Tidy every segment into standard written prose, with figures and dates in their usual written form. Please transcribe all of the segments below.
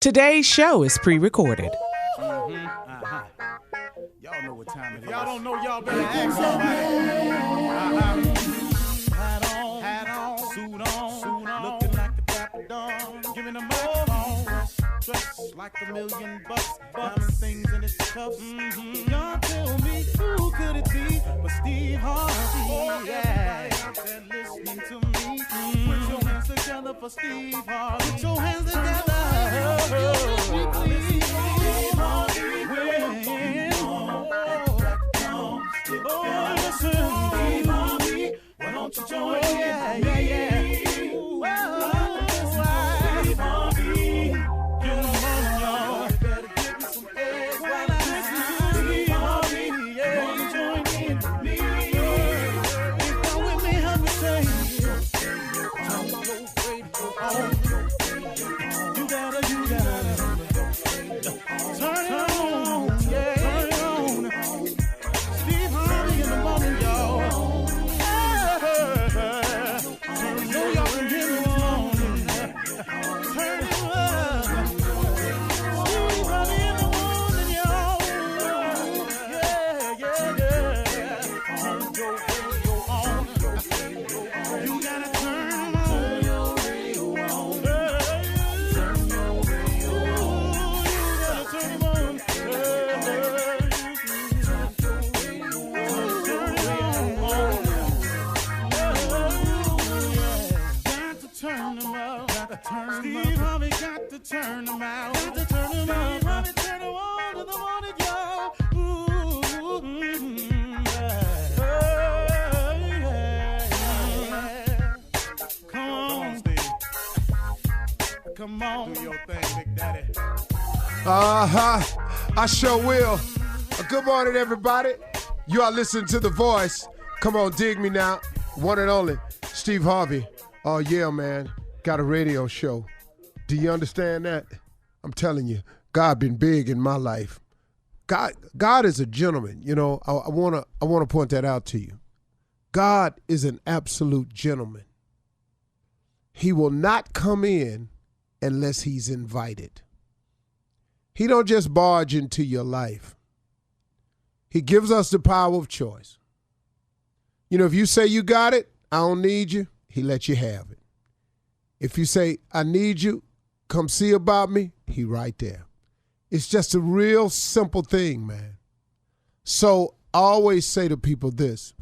Today's show is pre-recorded. Y'all know what time it is. Y'all don't know, y'all better ask somebody. Hat on, suit on, looking like a dapper dog, giving them microphone, dressed like $1,000,000, diamond things in its cuffs. Y'all tell me who could it be but Steve Harvey? Everybody out there listening to me, put your hands together for Steve Harvey. Put your hands together. Why don't you join me? Steve Harvey. Get them on, y'all. Better give me some eggs while I listen to Steve Harvey. Yeah, join in with me. If you're with me, help me say, turn your radio on. You gotta turn it on. Yeah, turn it on. Steve Harvey in the morning, y'all. Steve Harvey got to turn them out. Got to turn them out. Steve Harvey turn them on to the morning, y'all. Come on, Steve. Come on. Do your thing, Big Daddy. I sure will. Good morning, everybody. You are listening to The Voice. Come on, dig me now. One and only, Steve Harvey. Oh, yeah, man. Got a radio show. Do you understand that? I'm telling you, God been big in my life. God is a gentleman. You know, I wanna point that out to you. God is an absolute gentleman. He will not come in unless he's invited. He don't just barge into your life. He gives us the power of choice. You know, if you say you got it, I don't need you, he lets you have it. If you say, I need you, come see about me, he right there. It's just a real simple thing, man. So I always say to people this,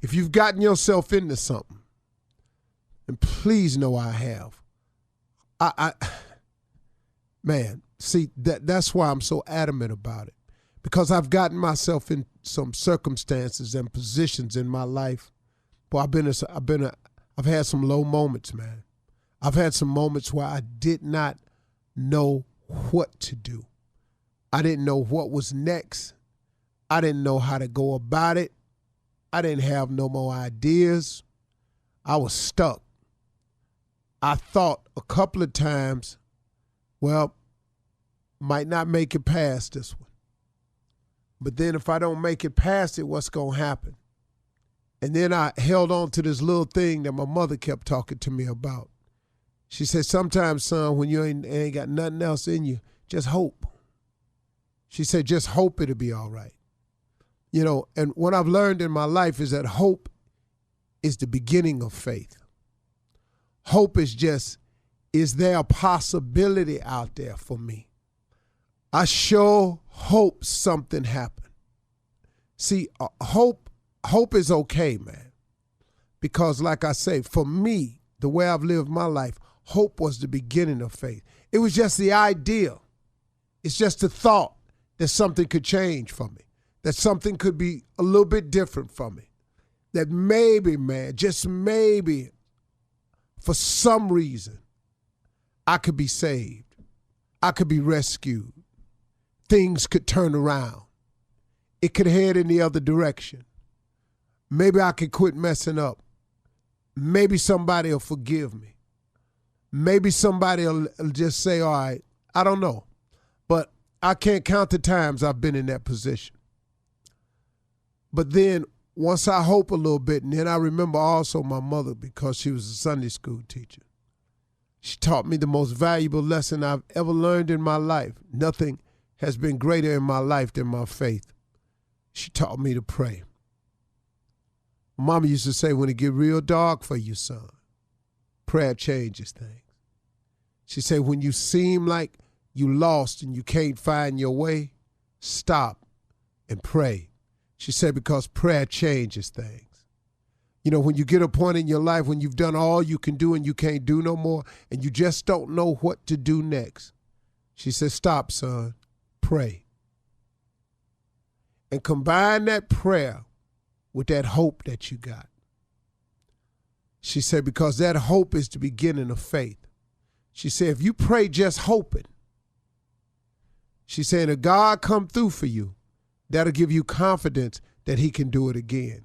if you've gotten yourself into something, and please know I have, man, see, that's why I'm so adamant about it. Because I've gotten myself in some circumstances and positions in my life. Boy, I've had some low moments, man. I've had some moments where I did not know what to do. I didn't know what was next. I didn't know how to go about it. I didn't have no more ideas. I was stuck. I thought a couple of times, well, might not make it past this one. But then if I don't make it past it, what's going to happen? And then I held on to this little thing that my mother kept talking to me about. She said, sometimes, son, when you ain't got nothing else in you, just hope. She said, just hope it'll be all right. You know, and what I've learned in my life is that hope is the beginning of faith. Hope is just, is there a possibility out there for me? I sure hope something happened. See, hope is okay, man. Because like I say, for me, the way I've lived my life, hope was the beginning of faith. It was just the idea. It's just the thought that something could change for me, that something could be a little bit different for me, that maybe, man, just maybe, for some reason, I could be saved. I could be rescued. Things could turn around. It could head in the other direction. Maybe I could quit messing up. Maybe somebody will forgive me. Maybe somebody will just say, all right, I don't know. But I can't count the times I've been in that position. But then once I hope a little bit, and then I remember also my mother, because she was a Sunday school teacher. She taught me the most valuable lesson I've ever learned in my life. Nothing has been greater in my life than my faith. She taught me to pray. Mama used to say, when it get real dark for you, son, prayer changes things. She said, when you seem like you lost and you can't find your way, stop and pray. She said, because prayer changes things. You know, when you get a point in your life when you've done all you can do and you can't do no more and you just don't know what to do next, she said, stop, son, pray. And combine that prayer with that hope that you got. She said, because that hope is the beginning of faith. She said, if you pray just hoping, she said, if God come through for you, that'll give you confidence that he can do it again.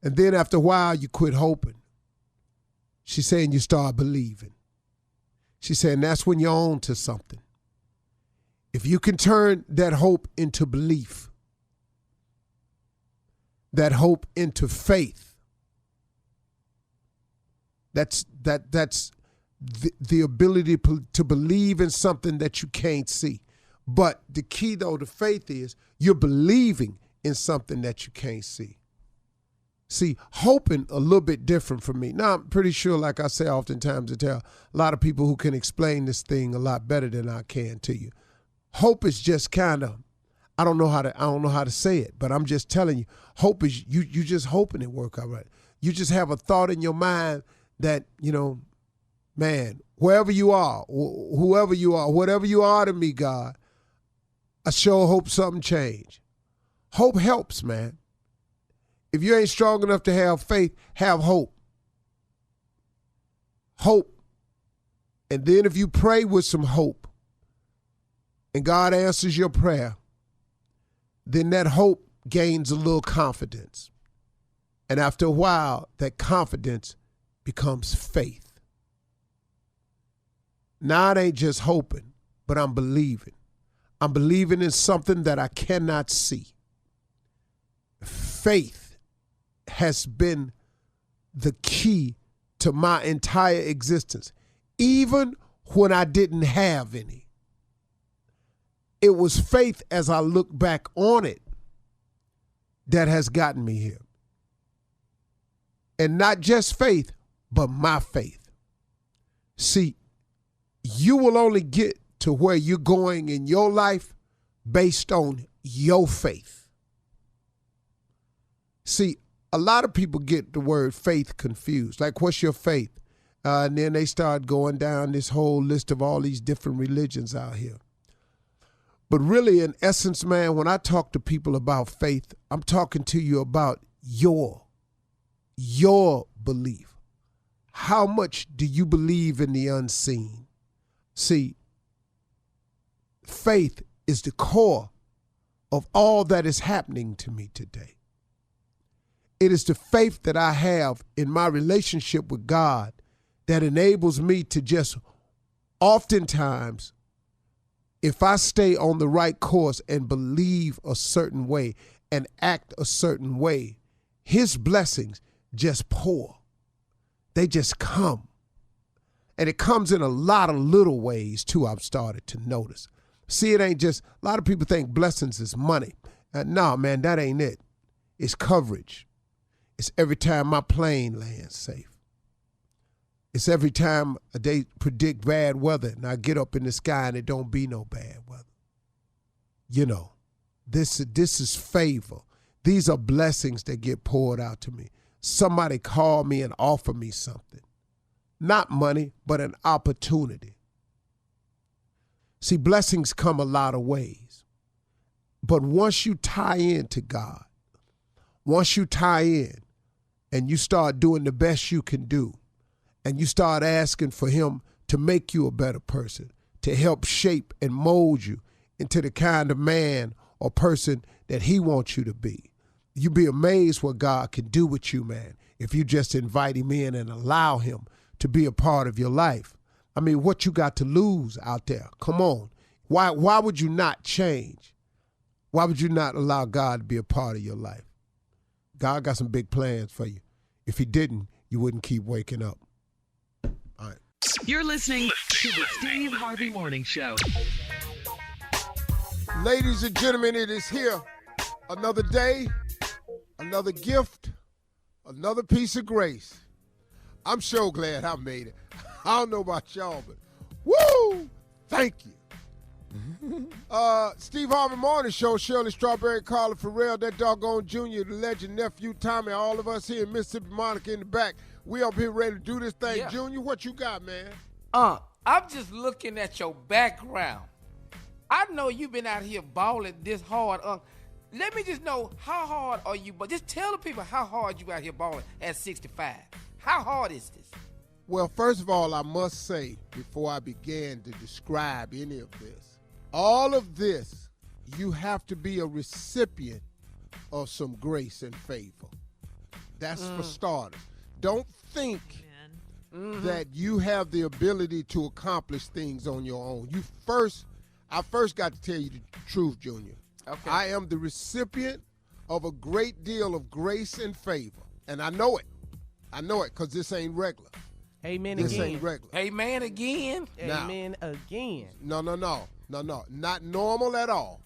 And then after a while, you quit hoping. She's saying you start believing. She's saying that's when you're on to something. If you can turn that hope into belief, that hope into faith, that's the ability to believe in something that you can't see. But the key, though, to faith is you're believing in something that you can't see. See, hoping a little bit different from me. Now, I'm pretty sure, like I say oftentimes, I tell a lot of people who can explain this thing a lot better than I can to you. Hope is just kind of, I don't know how to say it, but I'm just telling you, hope is you just hoping it work out right. You just have a thought in your mind that, you know, man, wherever you are, whoever you are, whatever you are to me, God, I sure hope something change. Hope helps, man. If you ain't strong enough to have faith, have hope. Hope. And then if you pray with some hope and God answers your prayer, then that hope gains a little confidence. And after a while, that confidence becomes faith. Now it ain't just hoping, but I'm believing. I'm believing in something that I cannot see. Faith has been the key to my entire existence, even when I didn't have any. It was faith as I look back on it that has gotten me here. And not just faith, but my faith. See, you will only get to where you're going in your life based on your faith. See, a lot of people get the word faith confused. Like, what's your faith? And then they start going down this whole list of all these different religions out here. But really, in essence, man, when I talk to people about faith, I'm talking to you about your belief. How much do you believe in the unseen? See, faith is the core of all that is happening to me today. It is the faith that I have in my relationship with God that enables me to just oftentimes, if I stay on the right course and believe a certain way and act a certain way, his blessings just pour. They just come. And it comes in a lot of little ways, too, I've started to notice. See, it ain't just, a lot of people think blessings is money. No, man, that ain't it. It's coverage. It's every time my plane lands safe. It's every time they predict bad weather and I get up in the sky and it don't be no bad weather. You know, this is favor. These are blessings that get poured out to me. Somebody call me and offer me something. Not money, but an opportunity. See, blessings come a lot of ways. But once you tie into God, once you tie in and you start doing the best you can do, and you start asking for him to make you a better person, to help shape and mold you into the kind of man or person that he wants you to be, you'd be amazed what God can do with you, man, if you just invite him in and allow him to be a part of your life. I mean, what you got to lose out there? Come on. Why would you not change? Why would you not allow God to be a part of your life? God got some big plans for you. If he didn't, you wouldn't keep waking up. All right. You're listening to the Steve Harvey Morning Show. Ladies and gentlemen, it is here. Another day, another gift, another piece of grace. I'm so glad I made it. I don't know about y'all, but woo! Thank you. Steve Harvey Morning Show, Shirley Strawberry, Carla Farrell, that doggone Junior, the legend, nephew, Tommy, all of us here in Mississippi, Monica in the back. We up here ready to do this thing. Yeah. Junior, what you got, man? I'm just looking at your background. I know you've been out here balling this hard. Let me just know, how hard are you? But just tell the people how hard you out here balling at 65. How hard is this? Well, first of all, I must say, before I began to describe any of this, all of this, you have to be a recipient of some grace and favor. That's for starters. Don't think that you have the ability to accomplish things on your own. I first got to tell you the truth, Junior. Okay. I am the recipient of a great deal of grace and favor, and I know it. I know it because this ain't regular. Amen This again. ain't regular. Hey, man, again. Now. Amen again. No. Not normal at all.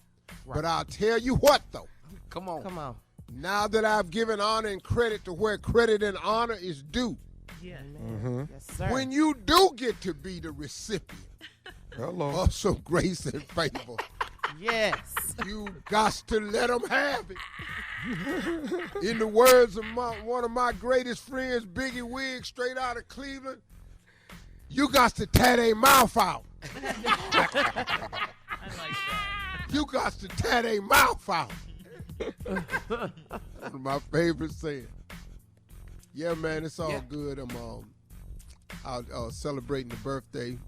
Right. But I'll tell you what, though. Come on. Come on. Now that I've given honor and credit to where credit and honor is due, Yeah. Yes, sir. when you do get to be the recipient of some grace and favor, Yes. you got to let them have it. In the words of one of my greatest friends, Biggie Wiggs, straight out of Cleveland, you got to tear their mouth out. I like that. You got to tear their mouth out. One of my favorite sayings. Yeah, man, it's all good. I'm out celebrating the birthday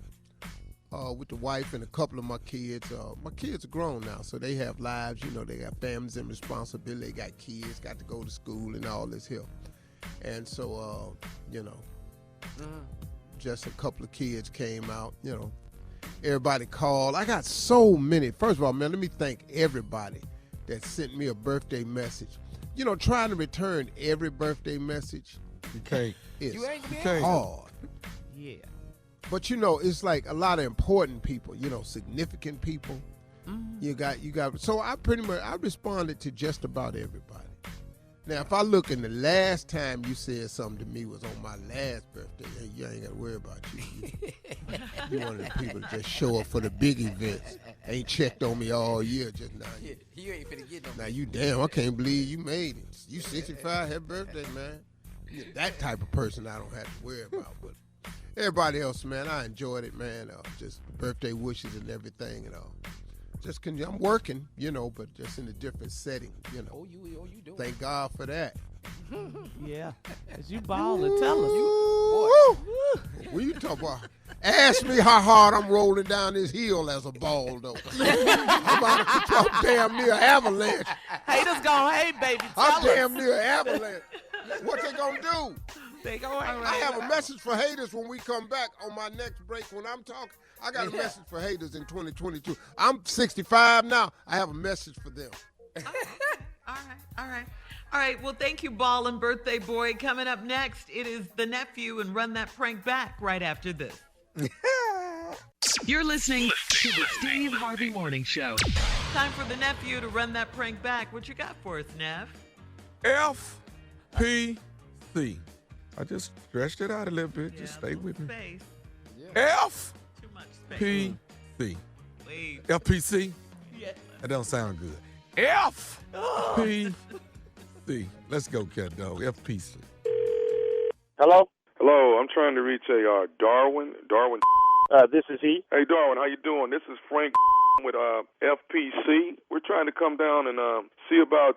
with the wife and a couple of my kids. My kids are grown now, so they have lives. You know, they got families and responsibility. They got kids, got to go to school and all this here. And so, just a couple of kids came out, Everybody called. I got so many. First of all, man, let me thank everybody that sent me a birthday message. Trying to return every birthday message. You can't. It's You ain't hard. Yeah. But it's like a lot of important people, significant people. You got. So I responded to just about everybody. Now, if I look in the last time you said something to me was on my last birthday, hey, you ain't got to worry about you. You one of the people that just show up for the big events. Ain't checked on me all year just now. You ain't finna get no. Now you damn, I can't believe you made it. You 65, happy birthday, man. You're that type of person I don't have to worry about. But everybody else, man, I enjoyed it, man. Just birthday wishes and everything and all. I'm working, but just in a different setting, Oh, you doing? Thank God for that. Yeah. As you ball and tell us. Woo! When you talk about, ask me how hard I'm rolling down this hill as a ball, though. I'm about to talk damn near avalanche. Haters gonna hate, baby. I'm Tell damn us. near avalanche. What they gonna do? They gonna hate. I have a message for haters when we come back on my next break. When I'm talking, I got a message for haters in 2022. I'm 65 now. I have a message for them. All right. Well, thank you, Ball and Birthday Boy. Coming up next, it is the nephew and Run That Prank Back right after this. You're listening to the Steve Harvey Morning Show. Time for the nephew to run that prank back. What you got for us, Nev? FPC. I just stretched it out a little bit. Just stay with me. Space. Too much space. FPC. Wait. FPC? Yeah. That don't sound good. FPC. Let's go, cat dog. FPC. Hello? Hello, I'm trying to reach a Darwin. This is he. Hey, Darwin, how you doing? This is Frank with FPC. We're trying to come down and see about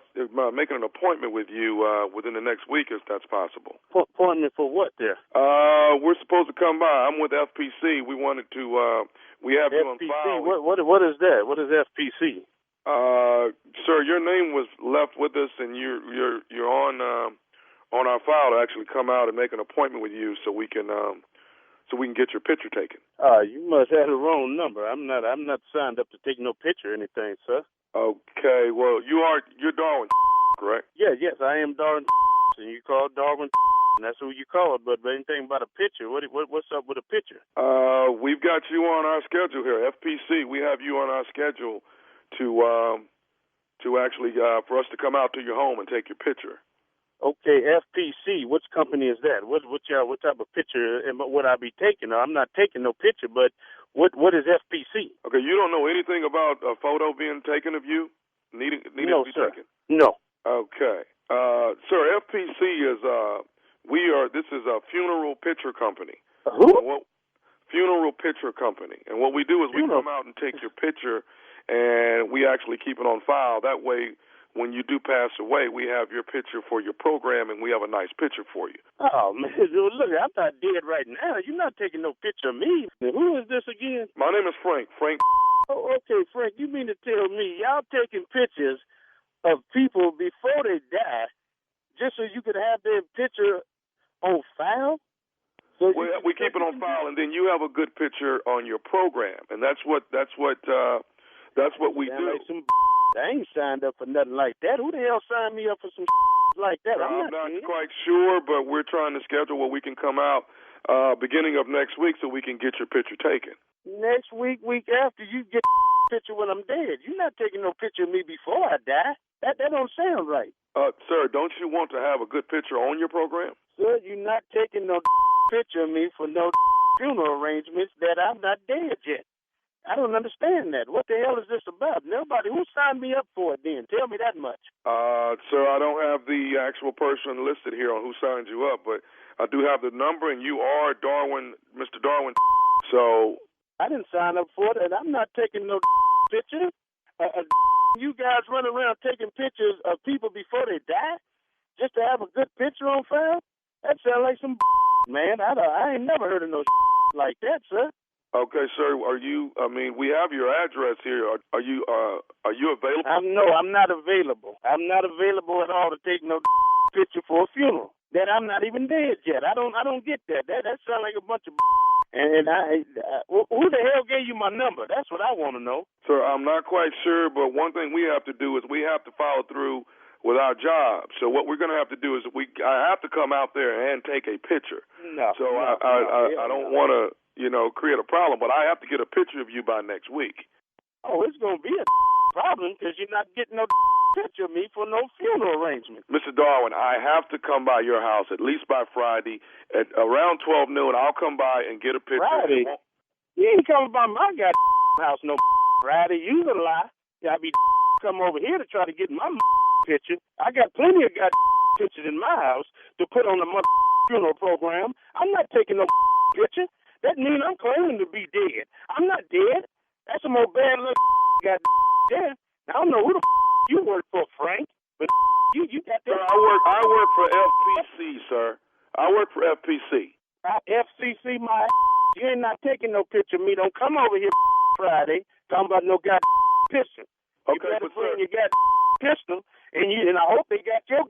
making an appointment with you within the next week, if that's possible. Appointment for what there? We're supposed to come by. I'm with FPC. We wanted to. We have you on FPC? file. What is that? What is FPC? Sir, your name was left with us, and you're on our file to actually come out and make an appointment with you, so we can get your picture taken. You must have the wrong number. I'm not signed up to take no picture or anything, sir. Okay, well, you're Darwin, correct? Yes, I am Darwin. and you call Darwin, and that's who you call. But anything about a picture, what's up with a picture? We've got you on our schedule here, FPC. We have you on our schedule to actually for us to come out to your home and take your picture. Okay, FPC. Which company is that? What type of picture would I be taking? I'm not taking no picture, but what is FPC? Okay, you don't know anything about a photo being taken of you, needing no, to be sir. taken? No. Okay, sir. FPC is this is a funeral picture company. Who? Funeral picture company, and what we do is we come out and take your picture, and we actually keep it on file. That way, when you do pass away, we have your picture for your program, and we have a nice picture for you. Oh, man, look, I'm not dead right now. You're not taking no picture of me. Who is this again? My name is Frank. Frank. Oh, okay, Frank, you mean to tell me y'all taking pictures of people before they die just so you could have their picture on file? So we keep it on file, and then you have a good picture on your program, and that's what we do. Like I ain't signed up for nothing like that. Who the hell signed me up for some like that? I'm not quite sure, but we're trying to schedule where we can come out beginning of next week so we can get your picture taken. Next week, week after, you get picture when I'm dead. You're not taking no picture of me before I die. That don't sound right. Sir, don't you want to have a good picture on your program? Sir, you're not taking no picture of me for no funeral arrangements that I'm not dead yet. I don't understand that. What the hell is this about? Nobody. Who signed me up for it then? Tell me that much. Sir, I don't have the actual person listed here on who signed you up, but I do have the number, and you are Darwin, Mr. Darwin. So I didn't sign up for it, and I'm not taking no pictures. You guys run around taking pictures of people before they die just to have a good picture on file? That sounds like some man. I ain't never heard of no like that, sir. Okay, sir. We have your address here. Are you available? I'm not available. I'm not available at all to take no picture for a funeral. That I'm not even dead yet. I don't get that. That sounds like a bunch of and who the hell gave you my number? That's what I want to know. Sir, I'm not quite sure, but one thing we have to do is we have to follow through with our job. So what we're going to have to do is I have to come out there and take a picture. I don't want to create a problem, but I have to get a picture of you by next week. Oh, it's going to be a problem because you're not getting no picture of me for no funeral arrangement. Mr. Darwin, I have to come by your house at least by Friday at around 12 noon. I'll come by and get a picture. Friday? You ain't coming by my house no Friday. You a lie. I'll be come over here to try to get my picture. I got plenty of pictures in my house to put on the funeral program. I'm not taking no picture. That means I'm claiming to be dead. I'm not dead. That's some old bad luck got there. I don't know who the you work for, Frank, but you got that. Sir, I work for FPC, sir. I work for FPC. FCC, my you ain't not taking no picture of me. Don't come over here Friday talking about no picture. Okay, you better but bring sir, your pistol, and I hope they got your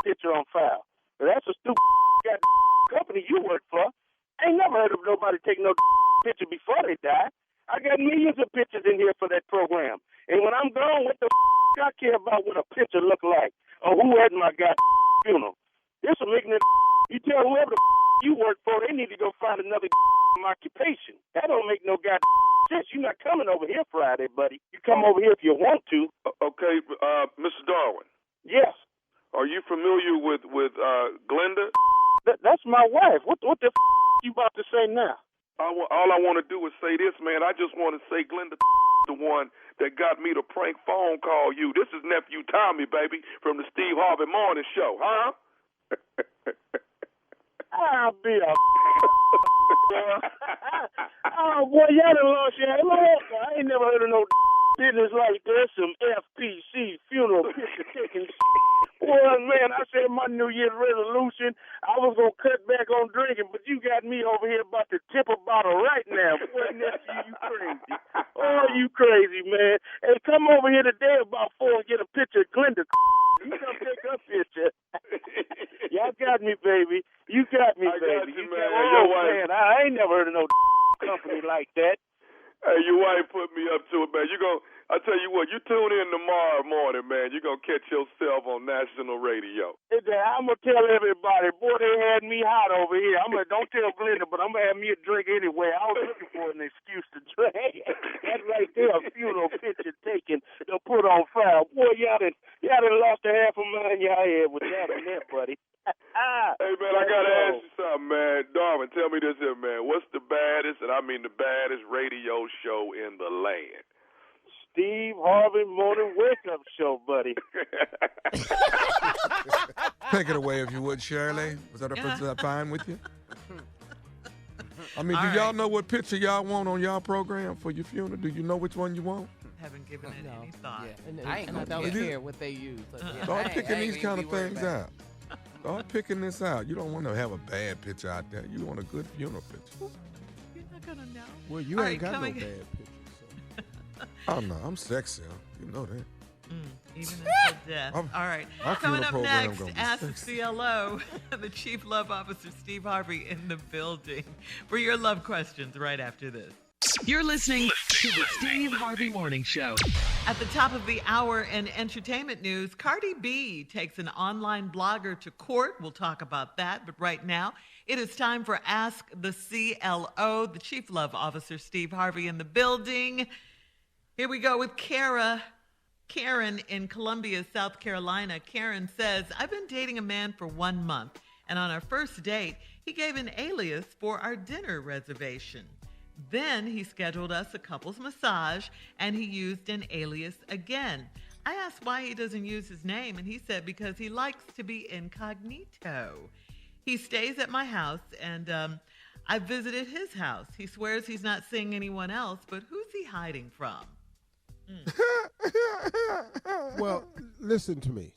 picture on file. But that's a stupid company you work for. I ain't never heard of nobody taking no picture before they die. I got millions of pictures in here for that program. And when I'm gone, what the I care about what a picture look like or who had my funeral. This some ignorant you tell whoever the you work for, they need to go find another occupation. That don't make no sense. You're not coming over here Friday, buddy. You come over here if you want to. Okay, Mr. Darwin. Yes. Are you familiar with Glenda? That's my wife. What the you about to say now? All I want to do is say this, man. I just want to say Glenda the one that got me to prank phone call you. This is Nephew Tommy, baby, from the Steve Harvey Morning Show, huh? I'll be a oh, boy, y'all done lost your head. I ain't never heard of no business like this. Some FPC funeral picture taking. Well, man, I said my New Year's resolution, I was going to cut back on drinking, but you got me over here about to tip a bottle right now. Boy, nephew, you crazy. Oh, you crazy, man. Hey, come over here today about 4 and get a picture of Glenda. You come take her picture. Y'all got me, baby. You got me, baby. Got you, man. Man, I ain't never heard of no company like that. Hey, your wife put me up to it, man. I tell you what, you tune in tomorrow morning, man. You're going to catch yourself on national radio. I'm going to tell everybody, boy, they had me hot over here. Don't tell Glenda, but I'm going to have me a drink anyway. I was looking for an excuse to drink. That's right there, a funeral picture taken to put on file. Boy, y'all done lost a half a mind y'all had with that and that, buddy. Hey, man, I got to ask you something, man. Darwin, tell me this here, man. What's the baddest, and I mean the baddest radio show in the land? Steve Harvey Morning Wake Up Show, buddy. Take it away if you would, Shirley. Was that fine with you? I mean, do y'all know what picture y'all want on y'all program for your funeral? Do you know which one you want? Haven't given it any thought. Yeah. I ain't gonna don't care what they use. Start picking these kind of things out. Start picking this out. You don't want to have a bad picture out there. You want a good funeral picture. You're not going to know. Well, you ain't got no bad pictures. So. Oh, no, I'm sexy. You know that. Even until death. All right. Coming up next, Ask the CLO, the Chief Love Officer, Steve Harvey, in the building for your love questions right after this. You're listening to the Steve Harvey Morning Show. At the top of the hour in entertainment news, Cardi B takes an online blogger to court. We'll talk about that. But right now, it is time for Ask the CLO, the Chief Love Officer, Steve Harvey, in the building. Here we go with Karen in Columbia, South Carolina. Karen says, I've been dating a man for 1 month, and on our first date, he gave an alias for our dinner reservation. Then he scheduled us a couple's massage, and he used an alias again. I asked why he doesn't use his name, and he said because he likes to be incognito. He stays at my house, and I visited his house. He swears he's not seeing anyone else, but who's he hiding from? Well, listen to me.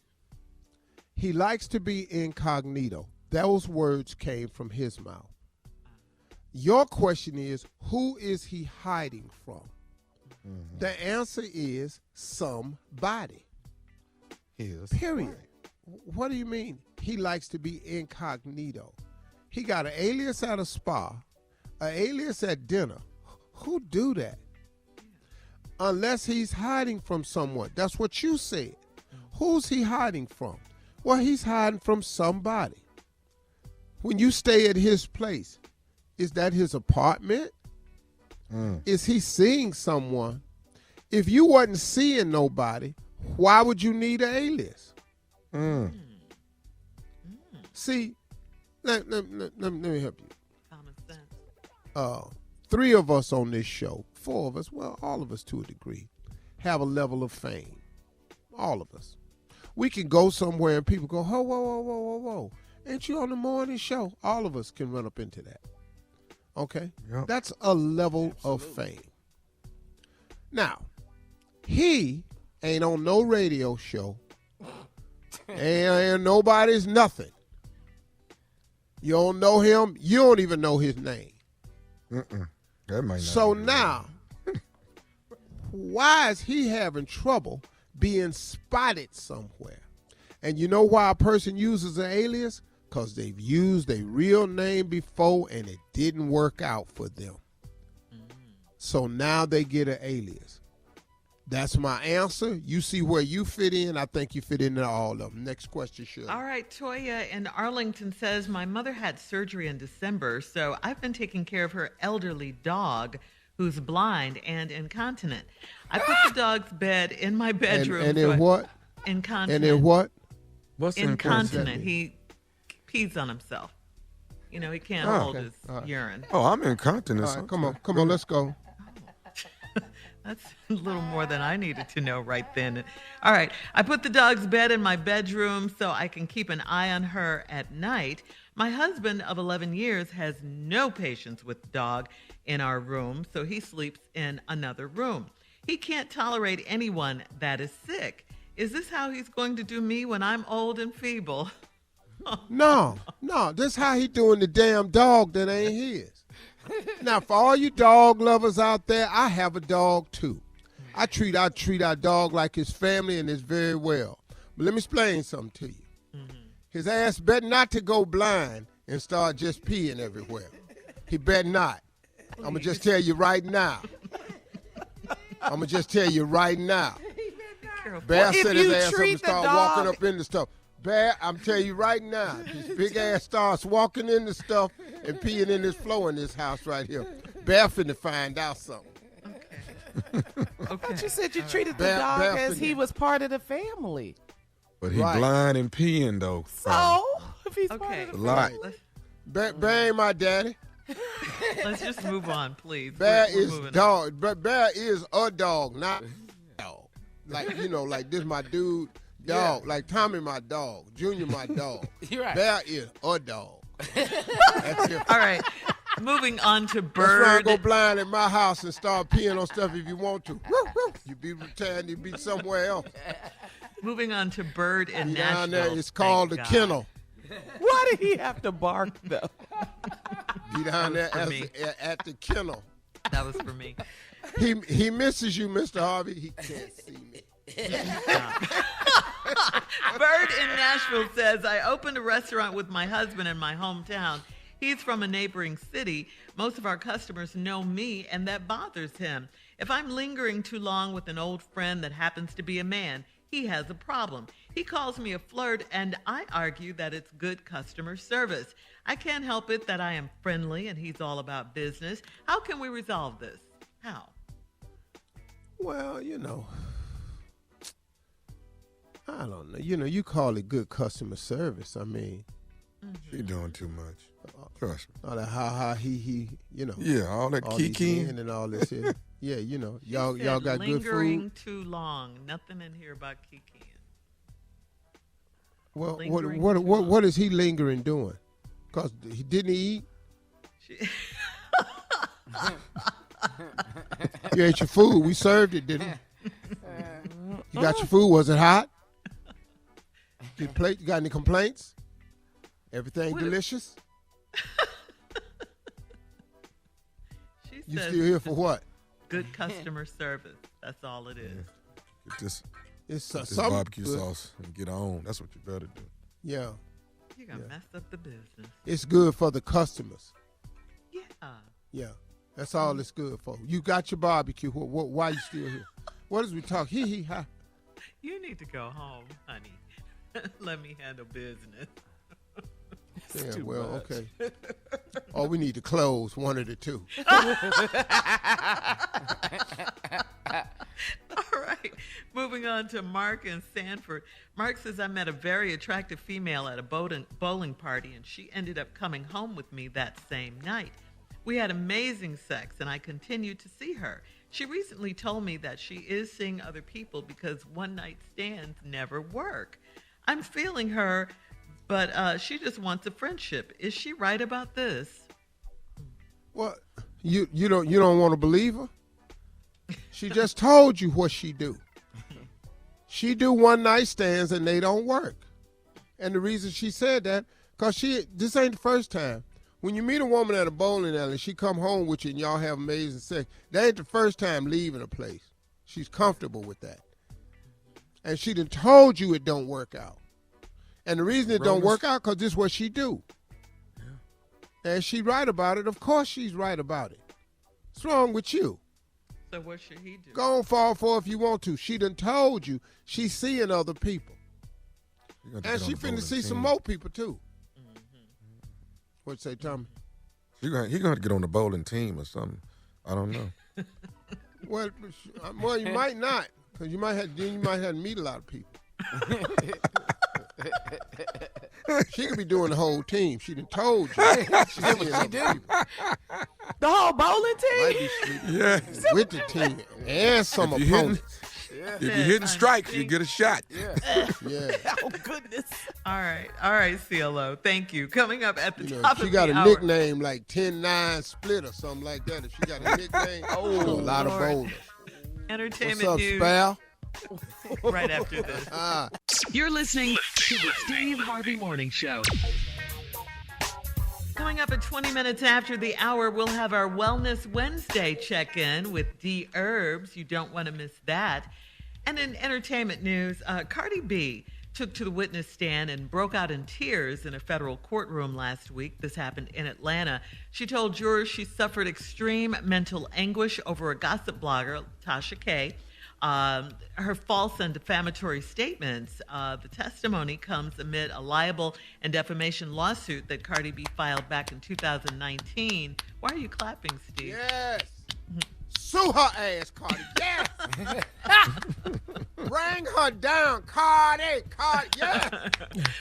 He likes to be incognito. Those words came from his mouth. Your question is, who is he hiding from? Mm-hmm. The answer is somebody. Period. Right. What do you mean? He likes to be incognito. He got an alias at a spa, an alias at dinner. Who do that? Unless he's hiding from someone. That's what you said. Who's he hiding from? Well, he's hiding from somebody. When you stay at his place, is that his apartment? Is he seeing someone? If you wasn't seeing nobody, why would you need an alias? See, let me help you. Common sense. 3 of us on this show, 4 of us, well, all of us to a degree, have a level of fame. All of us. We can go somewhere and people go, whoa. Ain't you on the morning show? All of us can run up into that. Okay? Yep. That's a level of fame. Now, he ain't on no radio show. ain't nobody's nothing. You don't know him. You don't even know his name. That might not so be now, why is he having trouble being spotted somewhere? And you know why a person uses an alias? Because they've used a real name before and it didn't work out for them. So now they get an alias. That's my answer. You see where you fit in. I think you fit into all of them. Next question, Shirley. All right, Toya in Arlington says, my mother had surgery in December, so I've been taking care of her elderly dog who's blind and incontinent. I put the dog's bed in my bedroom. And in what? Incontinent. And in what? What's incontinent? He pees on himself. You know, he can't hold his urine. Oh, I'm incontinent. All right, come on, let's go. That's a little more than I needed to know right then. All right. I put the dog's bed in my bedroom so I can keep an eye on her at night. My husband of 11 years has no patience with the dog in our room, so he sleeps in another room. He can't tolerate anyone that is sick. Is this how he's going to do me when I'm old and feeble? No. This how he doing the damn dog that ain't his. Now, for all you dog lovers out there, I have a dog too. I treat our dog like his family, and it's very well. But let me explain something to you. His ass better not to go blind and start just peeing everywhere. He better not. I'm going to just tell you right now. I'm gonna just tell you right now. Bear set his ass up and start walking up in the stuff. Bear, I'm telling you right now, this big ass starts walking in the stuff and peeing in this floor in this house right here. Bear finna find out something. Okay. But you said you treated the dog as he was part of the family. But he blind and peeing though. So if he's part of the family. Bear ain't my daddy. Let's just move on, please. Bear We're is moving dog. But Bear is a dog, not a dog. Like, you know, like this my dude dog. Yeah. Like Tommy my dog. Junior my dog. You're right. Bear is a dog. That's it. All right. Moving on to Bird. That's why I go blind at my house and start peeing on stuff if you want to. You be retired, you be somewhere else. Moving on to Bird in Nashville. Down there, it's called the kennel. Why did he have to bark though? Be down there at the kennel. That was for me. He misses you, Mr. Harvey. He can't see me. Bird in Nashville says, I opened a restaurant with my husband in my hometown. He's from a neighboring city. Most of our customers know me, and that bothers him. If I'm lingering too long with an old friend that happens to be a man, he has a problem. He calls me a flirt, and I argue that it's good customer service. I can't help it that I am friendly, and he's all about business. How can we resolve this? How? Well, you know, I don't know. You know, you call it good customer service. I mean, you're doing too much. Trust me. All that ha he, you know. Yeah, all that kikiing and all this here. Yeah, you know, y'all got good food. Lingering too long. Nothing in here about kikiing. Well, what is he lingering doing? Cause he didn't eat. You ate your food. We served it, didn't we? You got your food. Was it hot? You got any complaints? Everything delicious? You still here for what? Good customer service. That's all it is. Yeah. Get this barbecue sauce and get on. That's what you better do. Yeah. You're going to mess up the business. It's good for the customers. Yeah. Yeah. That's all it's good for. You got your barbecue. Why you still here? What is we talk? Hee ha. You need to go home, honey. Let me handle business. Yeah, well, okay. Or we need to close one of the two. All right. Moving on to Mark in Sanford. Mark says, I met a very attractive female at a bowling party, and she ended up coming home with me that same night. We had amazing sex, and I continued to see her. She recently told me that she is seeing other people because one-night stands never work. I'm feeling her, but she just wants a friendship. Is she right about this? What? You don't want to believe her? She just told you what she do. She do one-night stands, and they don't work. And the reason she said that, because this ain't the first time. When you meet a woman at a bowling alley, she come home with you and y'all have amazing sex, that ain't the first time leaving a place. She's comfortable with that. And she done told you it don't work out. And the reason it don't work out, because this is what she do. Yeah. And she right about it. Of course she's right about it. What's wrong with you? So what should he do? Go and fall for it if you want to. She done told you she's seeing other people. And she finna see some more people, too. What'd you say, Tommy? He's going to have to get on the bowling team or something. I don't know. Well, you might not, because you might have to meet a lot of people. She could be doing the whole team. She done told you. She do. The whole bowling team? Might be sleeping with the team and some opponents. If you're hitting strikes, you get a shot. Yeah. Oh, goodness. All right, CLO. Thank you. Coming up at the top of the She got a hour. nickname like 10-9 split or something like that. If she got a nickname, a lot of bowlers. Entertainment What's up, news. Spal? Right after this. You're listening to the Steve Harvey Morning Show. Coming up at 20 minutes after the hour, we'll have our Wellness Wednesday check-in with D. Herbs. You don't want to miss that. And in entertainment news, Cardi B took to the witness stand and broke out in tears in a federal courtroom last week. This happened in Atlanta. She told jurors she suffered extreme mental anguish over a gossip blogger, Tasha K. Her false and defamatory statements. The testimony comes amid a libel and defamation lawsuit that Cardi B filed back in 2019. Why are you clapping, Steve? Yes. Sue her ass, Cardi. Yes. Bring her down, Cardi. Yes.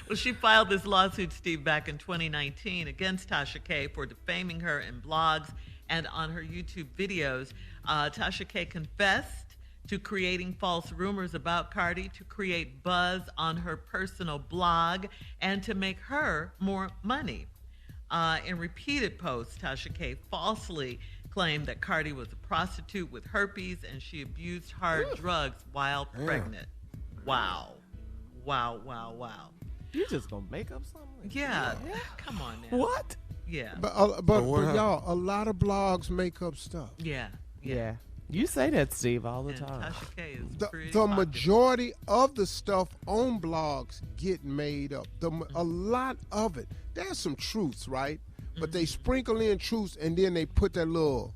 Well, she filed this lawsuit, Steve, back in 2019 against Tasha K for defaming her in blogs and on her YouTube videos. Tasha K confessed to creating false rumors about Cardi to create buzz on her personal blog and to make her more money. In repeated posts, Tasha K falsely claimed that Cardi was a prostitute with herpes and she abused hard drugs while pregnant. Wow. You just gonna make up something? Yeah. Come on now. What? Yeah. But y'all, a lot of blogs make up stuff. Yeah. You say that, Steve, all the And time. Tasha K is pretty The popular. majority of the stuff on blogs get made up. A lot of it. There's some truths, right? But they sprinkle in truths and then they put that little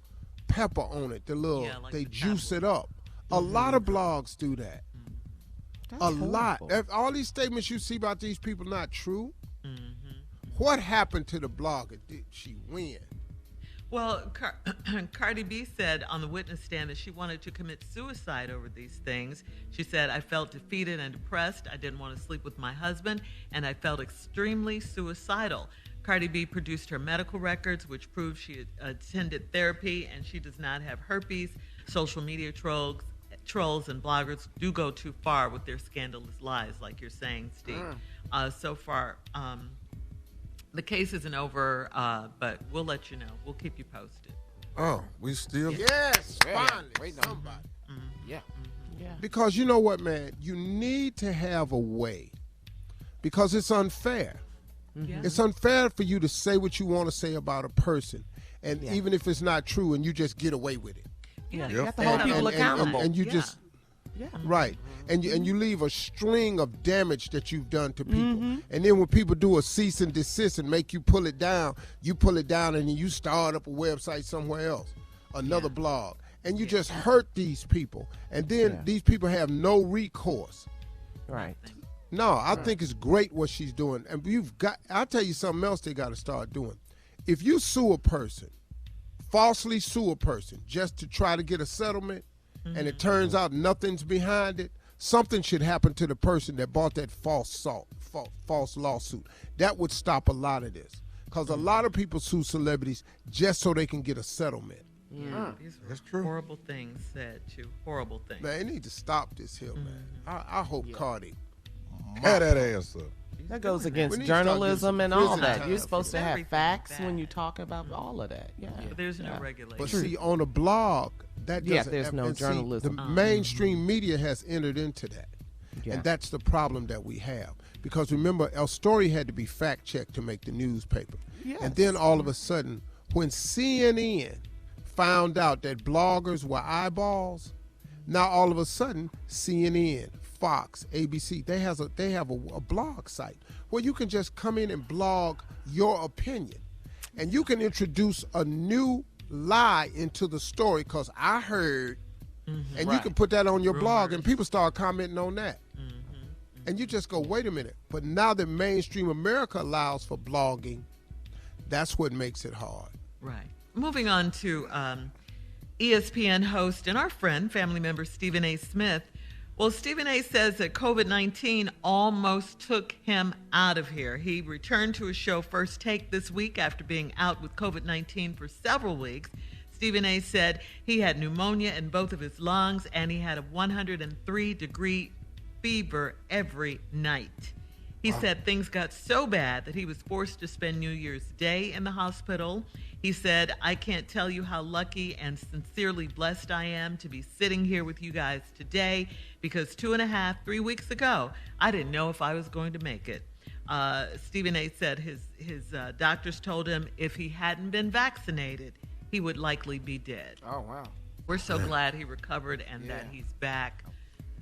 pepper on it. Like they the juice it up. A lot of blogs do that. That's A lot. horrible. If all these statements you see about these people not true, what happened to the blogger? Did she win? Well, Cardi B said on the witness stand that she wanted to commit suicide over these things. She said, I felt defeated and depressed. I didn't want to sleep with my husband, and I felt extremely suicidal. Cardi B produced her medical records, which proved she had attended therapy, and she does not have herpes. Social media trolls and bloggers do go too far with their scandalous lies, like you're saying, Steve. So far, the case isn't over, but we'll let you know. We'll keep you posted. Oh, we still? Yes, finally. Wait, no. Somebody. Yeah. Because you know what, man? You need to have a way because it's unfair. Yeah. It's unfair for you to say what you want to say about a person, and even if it's not true, and you just get away with it. Yeah, Yep. you have to hold people accountable. And you Yeah. just yeah. right, and you leave a string of damage that you've done to people, and then when people do a cease and desist and make you pull it down, and then you start up a website somewhere else, another blog, and you just hurt these people, and then these people have no recourse. Right. No, I think it's great what she's doing. And I'll tell you something else they got to start doing. If you sue a person, falsely sue a person just to try to get a settlement, and it turns out nothing's behind it, something should happen to the person that bought that false lawsuit. That would stop a lot of this. Because a lot of people sue celebrities just so they can get a settlement. These were That's true. horrible things said, too. Horrible things. Man, they need to stop this here, man. I hope Cardi. Have that ass up. That goes We against need to start journalism getting and all prison that. time You're for supposed to have everything facts like when that. you talk about all of that. Yeah. But there's no regulation. But see, on a blog, that doesn't. Yeah, there's no and see, journalism. the mainstream media has entered into that, Yeah. and that's the problem that we have. Because remember, our story had to be fact checked to make the newspaper, and then all of a sudden, when CNN found out that bloggers were eyeballs, now all of a sudden, CNN, Fox, ABC, they have a blog site where you can just come in and blog your opinion, and you can introduce a new lie into the story because I heard, and you can put that on your blog, and people start commenting on that. And you just go, wait a minute. But now that mainstream America allows for blogging, that's what makes it hard. Right. Moving on to ESPN host and our friend, family member Stephen A. Smith. Well, Stephen A. says that COVID-19 almost took him out of here. He returned to his show First Take this week after being out with COVID-19 for several weeks. Stephen A. said he had pneumonia in both of his lungs and he had a 103-degree fever every night. He said things got so bad that he was forced to spend New Year's Day in the hospital. He said, I can't tell you how lucky and sincerely blessed I am to be sitting here with you guys today because 3 weeks ago, I didn't know if I was going to make it. Stephen A. said his doctors told him if he hadn't been vaccinated, he would likely be dead. Oh, wow. We're so glad he recovered and that he's back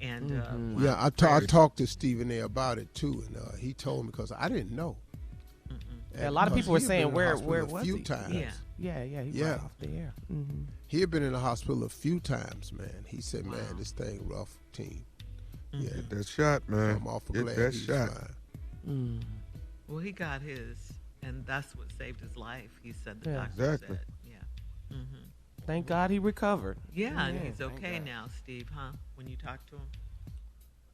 And Yeah, I talked to Stephen A. about it too, and he told me because I didn't know. Yeah, a lot of people were saying where was a few he? times. Yeah, he got off the air. Mm-hmm. He had been in the hospital a few times, man. He said, "Man, this thing rough, team." Yeah, Get that shot, man. I'm awful Get glad that he's shot. fine. Well, he got his, and that's what saved his life. He said the Yeah. doctor Exactly. said, yeah. Thank God he recovered. Yeah, and Yeah, he's thank okay God. now, Steve, huh? When you talk to him?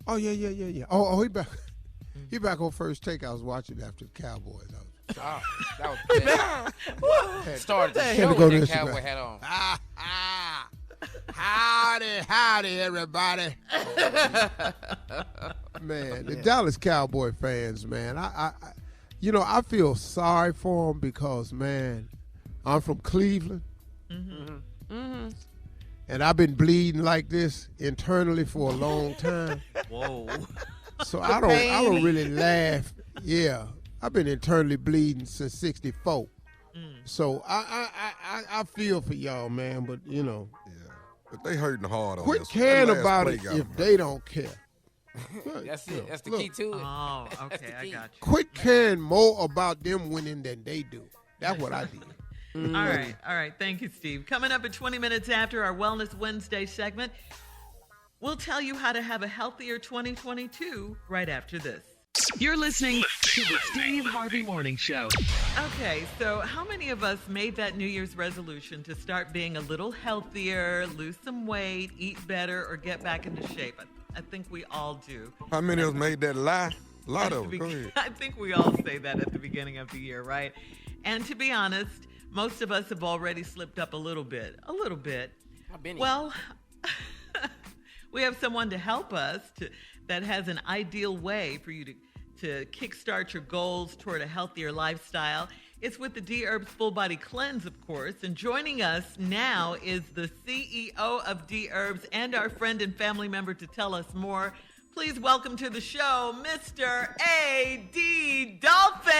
Oh yeah. Oh, he back. He back on First Take. I was watching after the Cowboys. Oh, that was bad. Started the Had show to go with to that cowboy Instagram. hat on. Howdy, everybody. Man, the Dallas Cowboy fans, man. I feel sorry for them because, man, I'm from Cleveland. And I've been bleeding like this internally for a long time. Whoa. So I don't really laugh. Yeah. I've been internally bleeding since '64. So I feel for y'all, man, but Yeah. But they hurting hard on quit this. caring That last about play it got if 'em they don't care. That's Look, it. That's the look, key to it. Oh, That's okay, the I key. got you. Quit caring more about them winning than they do. That's what I did. All right. Thank you, Steve. Coming up at 20 minutes after our Wellness Wednesday segment, we'll tell you how to have a healthier 2022 right after this. You're listening to the Steve Harvey Morning Show. Okay, so how many of us made that New Year's resolution to start being a little healthier, lose some weight, eat better, or get back into shape? I think we all do. How many of us made that lie? A lot At of the them. Go be- ahead. I think we all say that at the beginning of the year, right? And to be honest, most of us have already slipped up a little bit. I've been Well, we have someone to help us that has an ideal way for you to kickstart your goals toward a healthier lifestyle. It's with the D-Herbs Full Body Cleanse, of course. And joining us now is the CEO of D-Herbs and our friend and family member to tell us more. Please welcome to the show, Mr. A.D. Dolphin.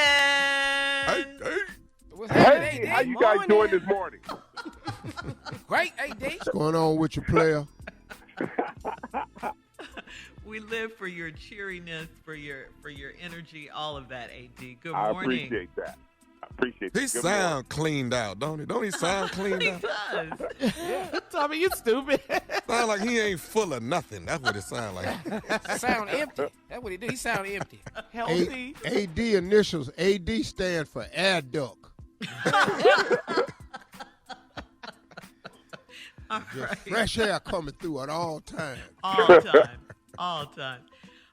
What's happening, Hey, AD? how you guys doing this morning? Great, AD. What's going on with your player? We live for your cheeriness, for your energy, all of that, AD. Good I morning. appreciate that. I appreciate that. He Good sound cleaned out, don't he? Don't he sound cleaned He out? does. Tommy, you stupid. Sound like he ain't full of nothing. That's what it sound like. Sound empty. That's what he do. He sound empty. Healthy. AD initials. AD stands for air duct. All Just right. fresh air coming through at all times. All time.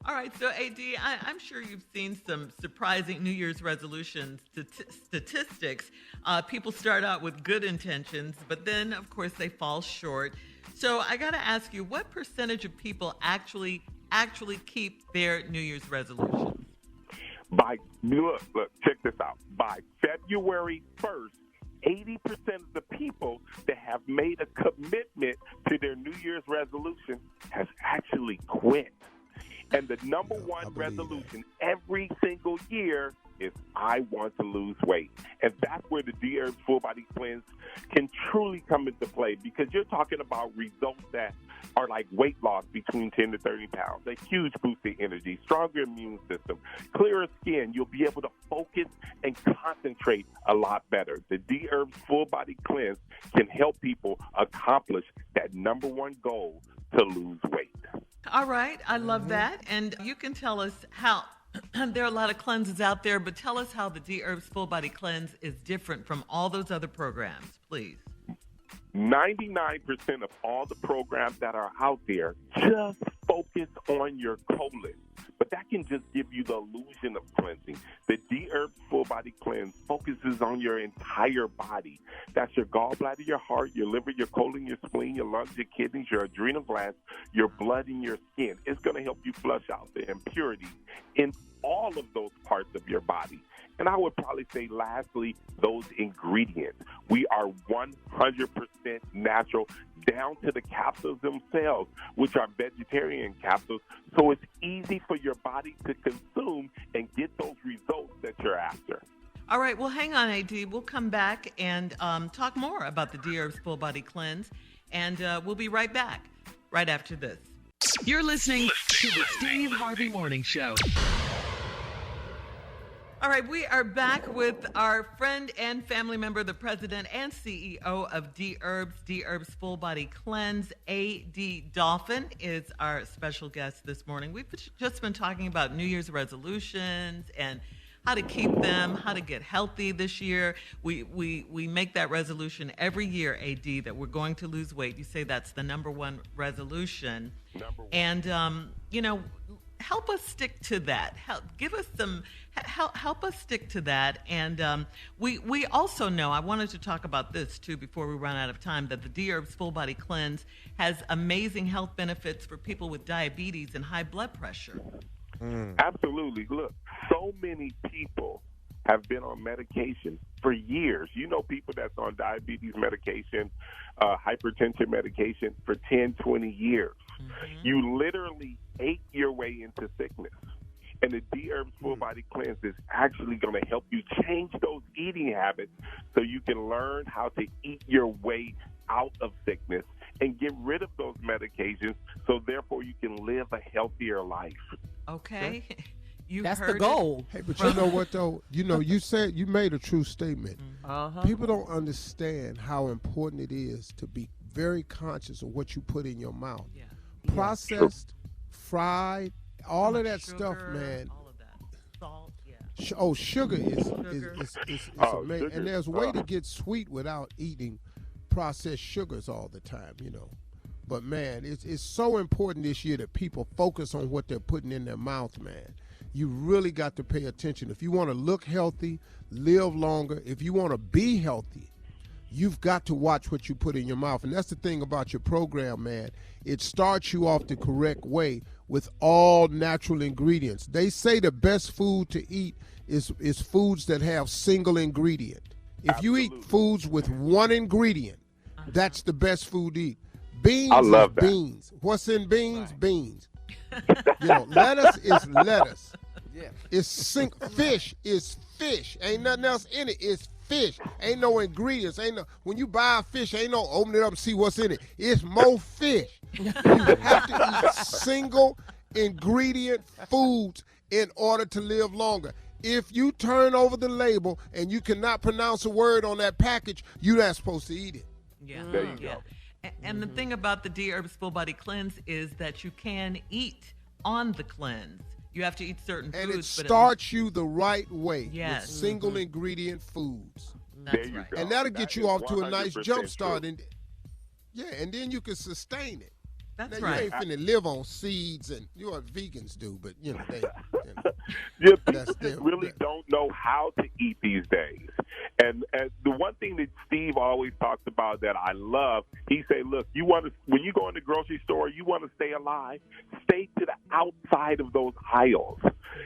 All right, so AD, I'm sure you've seen some surprising New Year's resolutions statistics. People start out with good intentions, but then, of course, they fall short. So I got to ask you, what percentage of people actually keep their New Year's resolutions? Look, check this out. By February 1st, 80% of the people that have made a commitment to their New Year's resolution has actually quit. And the number one resolution every single year is I want to lose weight. And that's where the D-Herbs Full Body Cleanse can truly come into play, because you're talking about results that are like weight loss between 10 to 30 pounds, a huge boost in energy, stronger immune system, clearer skin. You'll be able to focus and concentrate a lot better. The D-Herbs Full Body Cleanse can help people accomplish that number one goal, to lose weight. All right, I love that. And you can tell us how. There are a lot of cleanses out there, but tell us how the D-Herbs Full Body Cleanse is different from all those other programs, please. 99% of all the programs that are out there just focus on your colon. But that can just give you the illusion of cleansing. The D-Herbs Full Body Cleanse focuses on your entire body. That's your gallbladder, your heart, your liver, your colon, your spleen, your lungs, your kidneys, your adrenal glands, your blood, and your skin. It's going to help you flush out the impurities in all of those parts of your body. And I would probably say, lastly, those ingredients. We are 100% natural, down to the capsules themselves, which are vegetarian capsules. So it's easy for your body to consume and get those results that you're after. All right, well, hang on, AD. We'll come back and talk more about the D-Herbs Full Body Cleanse, and we'll be right back right after this. You're listening to the Steve Harvey Morning Show. All right, we are back with our friend and family member, the president and CEO of D-Herbs, D-Herbs Full Body Cleanse. A.D. Dolphin is our special guest this morning. We've just been talking about New Year's resolutions and how to keep them, how to get healthy this year. We make that resolution every year, A.D., that we're going to lose weight. You say that's the number one resolution. Number one. And, help us stick to that. Help us stick to that. And we also know, I wanted to talk about this too before we run out of time, that the D-Herbs Full Body Cleanse has amazing health benefits for people with diabetes and high blood pressure. Absolutely. Look, so many people have been on medication for years. You know, people that's on diabetes medication, hypertension medication for 10, 20 years. Mm-hmm. You literally ate your way into sickness. And the D-Herbs Full Body Cleanse is actually going to help you change those eating habits so you can learn how to eat your way out of sickness and get rid of those medications so therefore you can live a healthier life. Okay. That's the goal. Hey, but you know what, though? You made a true statement. Uh-huh. People don't understand how important it is to be very conscious of what you put in your mouth. Yeah. Processed, fried, all of that sugar, stuff, man. All of that. Salt, yeah. Sugar is amazing. Sugar. And there's a way to get sweet without eating processed sugars all the time, But, man, it's so important this year that people focus on what they're putting in their mouth, man. You really got to pay attention. If you want to look healthy, live longer, if you want to be healthy, you've got to watch what you put in your mouth. And that's the thing about your program, man. It starts you off the correct way with all natural ingredients. They say the best food to eat is foods that have single ingredient. If you eat foods with one ingredient, that's the best food to eat. Beans I love is that. beans. What's in beans? Right. Beans. Lettuce is lettuce. Yeah. Fish is fish. Ain't nothing else in it. It's fish. Ain't no ingredients. When you buy a fish, ain't no open it up and see what's in it. It's more fish. You have to eat single ingredient foods in order to live longer. If you turn over the label and you cannot pronounce a word on that package, you're not supposed to eat it. Yeah. There you go. And the thing about the D-Herbs Full Body Cleanse is that you can eat on the cleanse. You have to eat certain foods. And it starts you the right way Yes. with single ingredient foods. That's There you right. go. And that'll That get you is off to a nice 100% jump start. true. And then you can sustain it. That's Now, right. you ain't finna live on seeds and what vegans do, but Yeah, That's people them. really don't know how to eat these days. And the one thing that Steve always talks about that I love, he say, look, when you go in the grocery store, you want to stay alive, stay to the outside of those aisles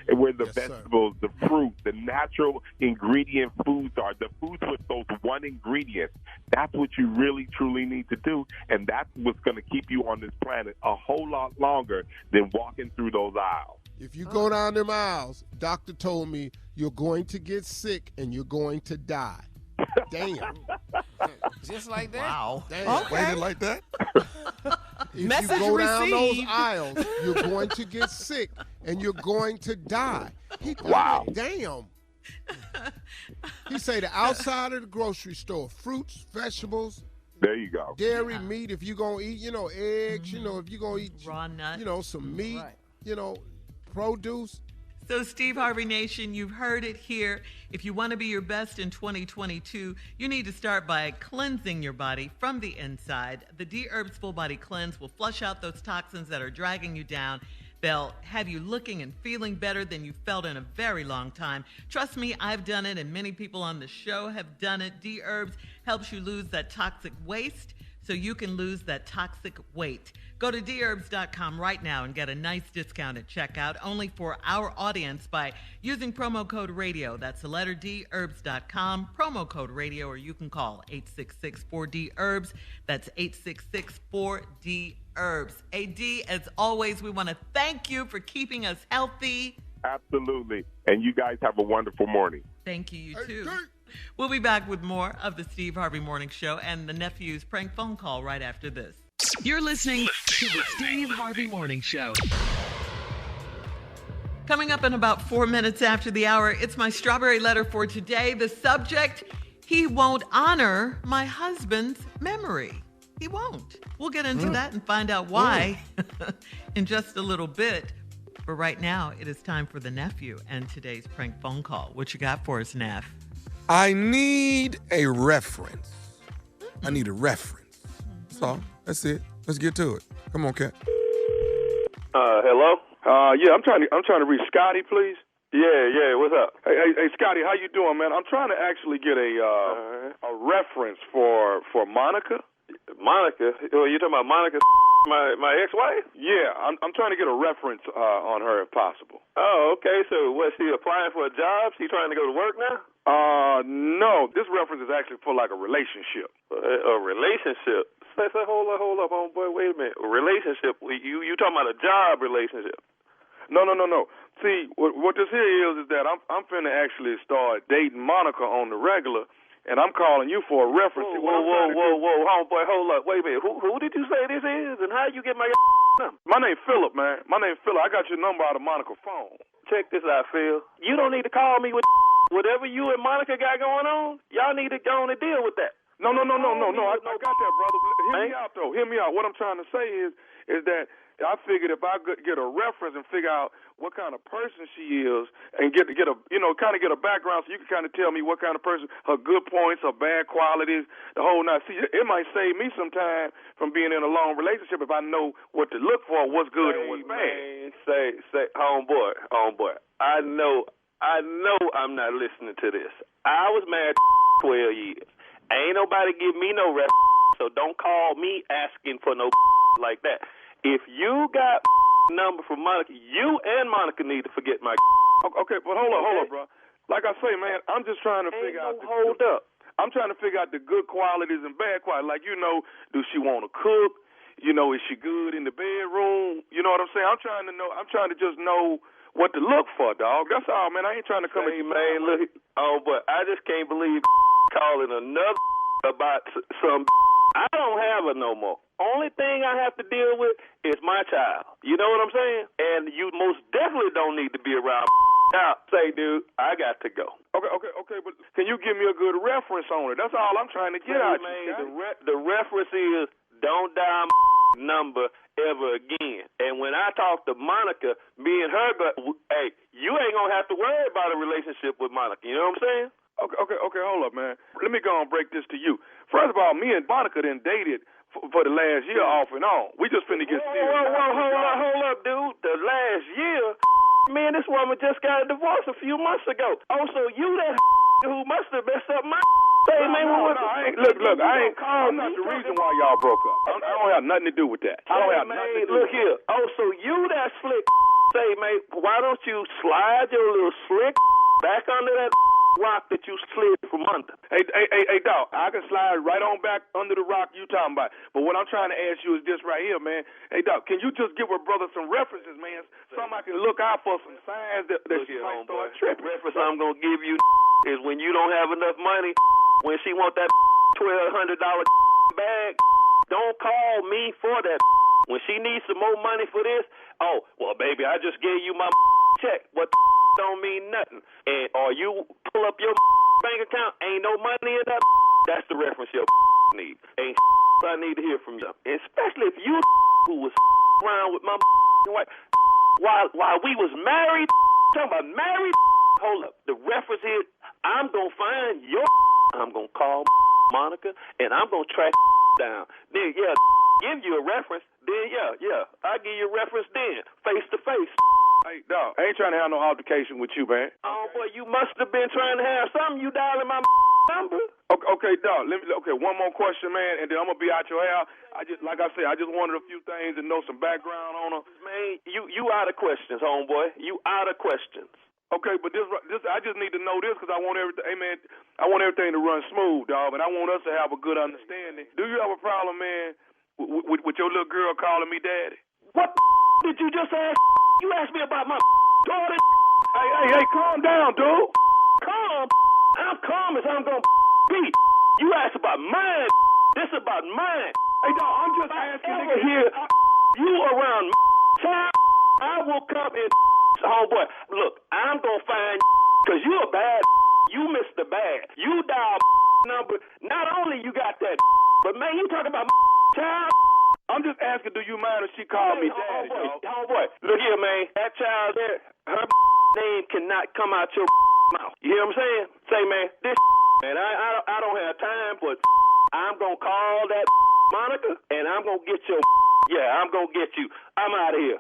and where the Yes, sir. vegetables, the fruit, the natural ingredient foods are, the foods with those one ingredient. That's what you really, truly need to do. And that's what's going to keep you on this planet a whole lot longer than walking through those aisles. If you go down them aisles, doctor told me you're going to get sick and you're going to die. Damn. Just like that? Wow. Damn. Okay. Waited like that? If Message you go down those received. aisles, you're going to get sick and you're going to die. Wow. Damn. He say the outside of the grocery store, fruits, vegetables, There you go. dairy, meat, if you're going to eat, eggs, if you're going to eat, Raw nuts. some meat, Right. Produce. So, Steve Harvey Nation, you've heard it here. If you want to be your best in 2022, you need to start by cleansing your body from the inside. The D-Herbs Full Body Cleanse will flush out those toxins that are dragging you down. They'll have you looking and feeling better than you felt in a very long time. Trust me, I've done it, and many people on the show have done it. D-Herbs helps you lose that toxic waste so you can lose that toxic weight. Go to dherbs.com right now and get a nice discount at checkout only for our audience by using promo code radio. That's the letter D, herbs.com, promo code radio, or you can call 866-4D-HERBS. That's 866-4D-HERBS. AD, as always, we want to thank you for keeping us healthy. Absolutely. And you guys have a wonderful morning. Thank you, you too. We'll be back with more of the Steve Harvey Morning Show and the nephew's prank phone call right after this. You're listening to the Steve Harvey Morning Show. Coming up in about 4 minutes after the hour, it's my strawberry letter for today. The subject, he won't honor my husband's memory. He won't. We'll get into that and find out why in just a little bit. But right now, it is time for the nephew and today's prank phone call. What you got for us, Neff? I need a reference. I need a reference. That's all. That's it. Let's get to it. Come on, Cat. Hello? Yeah, I'm trying to reach Scotty, please. Yeah, what's up? Hey, Scotty, how you doing, man? I'm trying to actually get a reference for Monica. Monica? Oh, you talking about Monica, my ex-wife? Yeah, I'm trying to get a reference on her if possible. Oh, okay. So, was she applying for a job? She trying to go to work now? No. This reference is actually for like a relationship. A relationship? Say, hold up, homeboy. Wait a minute. A relationship? You talking about a job relationship? No. See, what this here is that I'm finna actually start dating Monica on the regular, and I'm calling you for a reference. Whoa, homeboy, hold up. Wait a minute. Who did you say this is, and how you get my number? My name's Philip, man. My name's Philip. I got your number out of Monica's phone. Check this out, Phil. You don't need to call me with whatever you and Monica got going on. Y'all need to go on and deal with that. No. I got that, brother. Hear me out. What I'm trying to say is that I figured if I could get a reference and figure out what kind of person she is and get a kind of get a background so you can kind of tell me what kind of person, her good points, her bad qualities, the whole night. See, it might save me some time from being in a long relationship if I know what to look for, what's good and what's bad. Say, homeboy, I know I'm not listening to this. I was married 12 years. Ain't nobody give me no reference, so don't call me asking for no like that. If you got number from Monica, you and Monica need to forget my. Okay, but hold up, bro. Like I say, man, I'm just trying to figure out. I'm trying to figure out the good qualities and bad qualities. Like, do she want to cook? Is she good in the bedroom? You know what I'm saying? I'm trying to know. I'm trying to just know what to look for, dog. That's all, man. I ain't trying to come at you, man. Look, but I just can't believe calling another about some. I don't have her no more. Only thing I have to deal with is my child. You know what I'm saying? And you most definitely don't need to be around. Now, say, dude, I got to go. Okay, but can you give me a good reference on it? That's all I'm trying to get out of you. The reference is don't dial number ever again. And when I talk to Monica, me and her, hey, you ain't going to have to worry about a relationship with Monica. You know what I'm saying? Okay, hold up, man. Let me go and break this to you. First of all, me and Monica done dated for the last year off and on. We just finna get serious. Hold up, dude. The last year? Man, this woman just got a divorce a few months ago. Oh, so you that who must have messed up my Hey, man, Look, I'm not the reason why y'all broke up. I don't have nothing to do with that. I don't have nothing to do with that. Look here. Oh, so you that slick say, man, why don't you slide your little slick back under that rock that you slid from under? Hey, dog, I can slide right on back under the rock you talking about. But what I'm trying to ask you is this right here, man. Hey, dog, can you just give a brother some references, man? Something I can look out for, some signs that she might start tripping. The reference I'm going to give you is when you don't have enough money, when she want that $1,200 bag, don't call me for that. When she needs some more money for this, oh, well, baby, I just gave you my check. What don't mean nothing. Or you pull up your bank account, ain't no money in that. That's the reference your need. Ain't I need to hear from you. Especially if you who was around with my wife while we was married. Talking about married. Hold up. The reference is I'm going to find your I'm going to call Monica, and I'm going to track down. Then, give you a reference. Then, I give you a reference then, face to face. Hey, dog, I ain't trying to have no altercation with you, man. Oh, boy, you must have been trying to have something. You dialing my number. Okay, dog. One more question, man, and then I'm going to be out your hair. Like I said, I just wanted a few things and know some background on her. Man, you out of questions, homeboy. You out of questions. Okay, but this I just need to know this because I want everything. Hey, man, I want everything to run smooth, dog, and I want us to have a good understanding. Do you have a problem, man, with your little girl calling me daddy? What did you just ask? You asked me about my daughter. Hey, calm down, dude. Calm. I'm calm as I'm gonna be. You asked about mine. This about mine. Hey, dog, I'm just asking don't come and homeboy. Look, I'm gonna find because you a bad. You Mr. Bad. You dial number. Not only you got that, but man, you talking about child. I'm just asking, do you mind if she called me daddy, dog? Homeboy, look here, man. That child there, her name cannot come out your mouth. You hear what I'm saying? Say, man, this man, I don't have time for I'm gonna call that Monica, and I'm gonna get your I'm gonna get you. I'm out of here.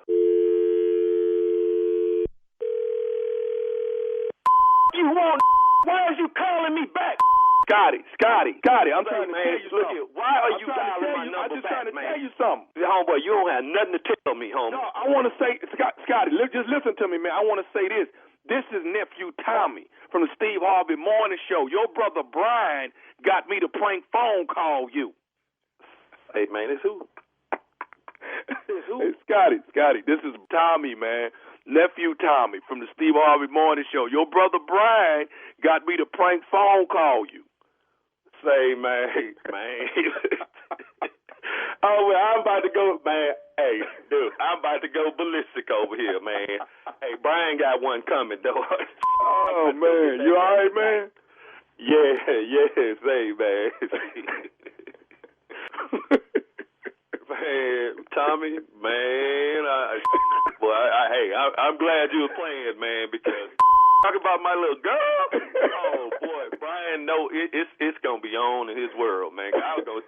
You want? Why is you calling me back? Scotty, I'm trying to tell you something. Why are you dialing my number back, man? I'm just trying to tell you something. Homeboy, you don't have nothing to tell me, homie. No, I want to say, Scotty, just listen to me, man. I want to say this. This is nephew Tommy from the Steve Harvey Morning Show. Your brother Brian got me to prank phone call you. Hey, man, it's who? Hey, Scotty, this is Tommy, man. Nephew Tommy from the Steve Harvey Morning Show. Your brother Brian got me to prank phone call you. Say, man. Oh, well, I'm about to go, man. Hey, dude, I'm about to go ballistic over here, man. Hey, Brian got one coming, though. Oh, man. You all right, man? Yeah, say, man. Man, Tommy, man, I'm glad you were playing, man, because talk about my little girl. Oh boy, Brian, it's gonna be on in his world, man. I was gonna,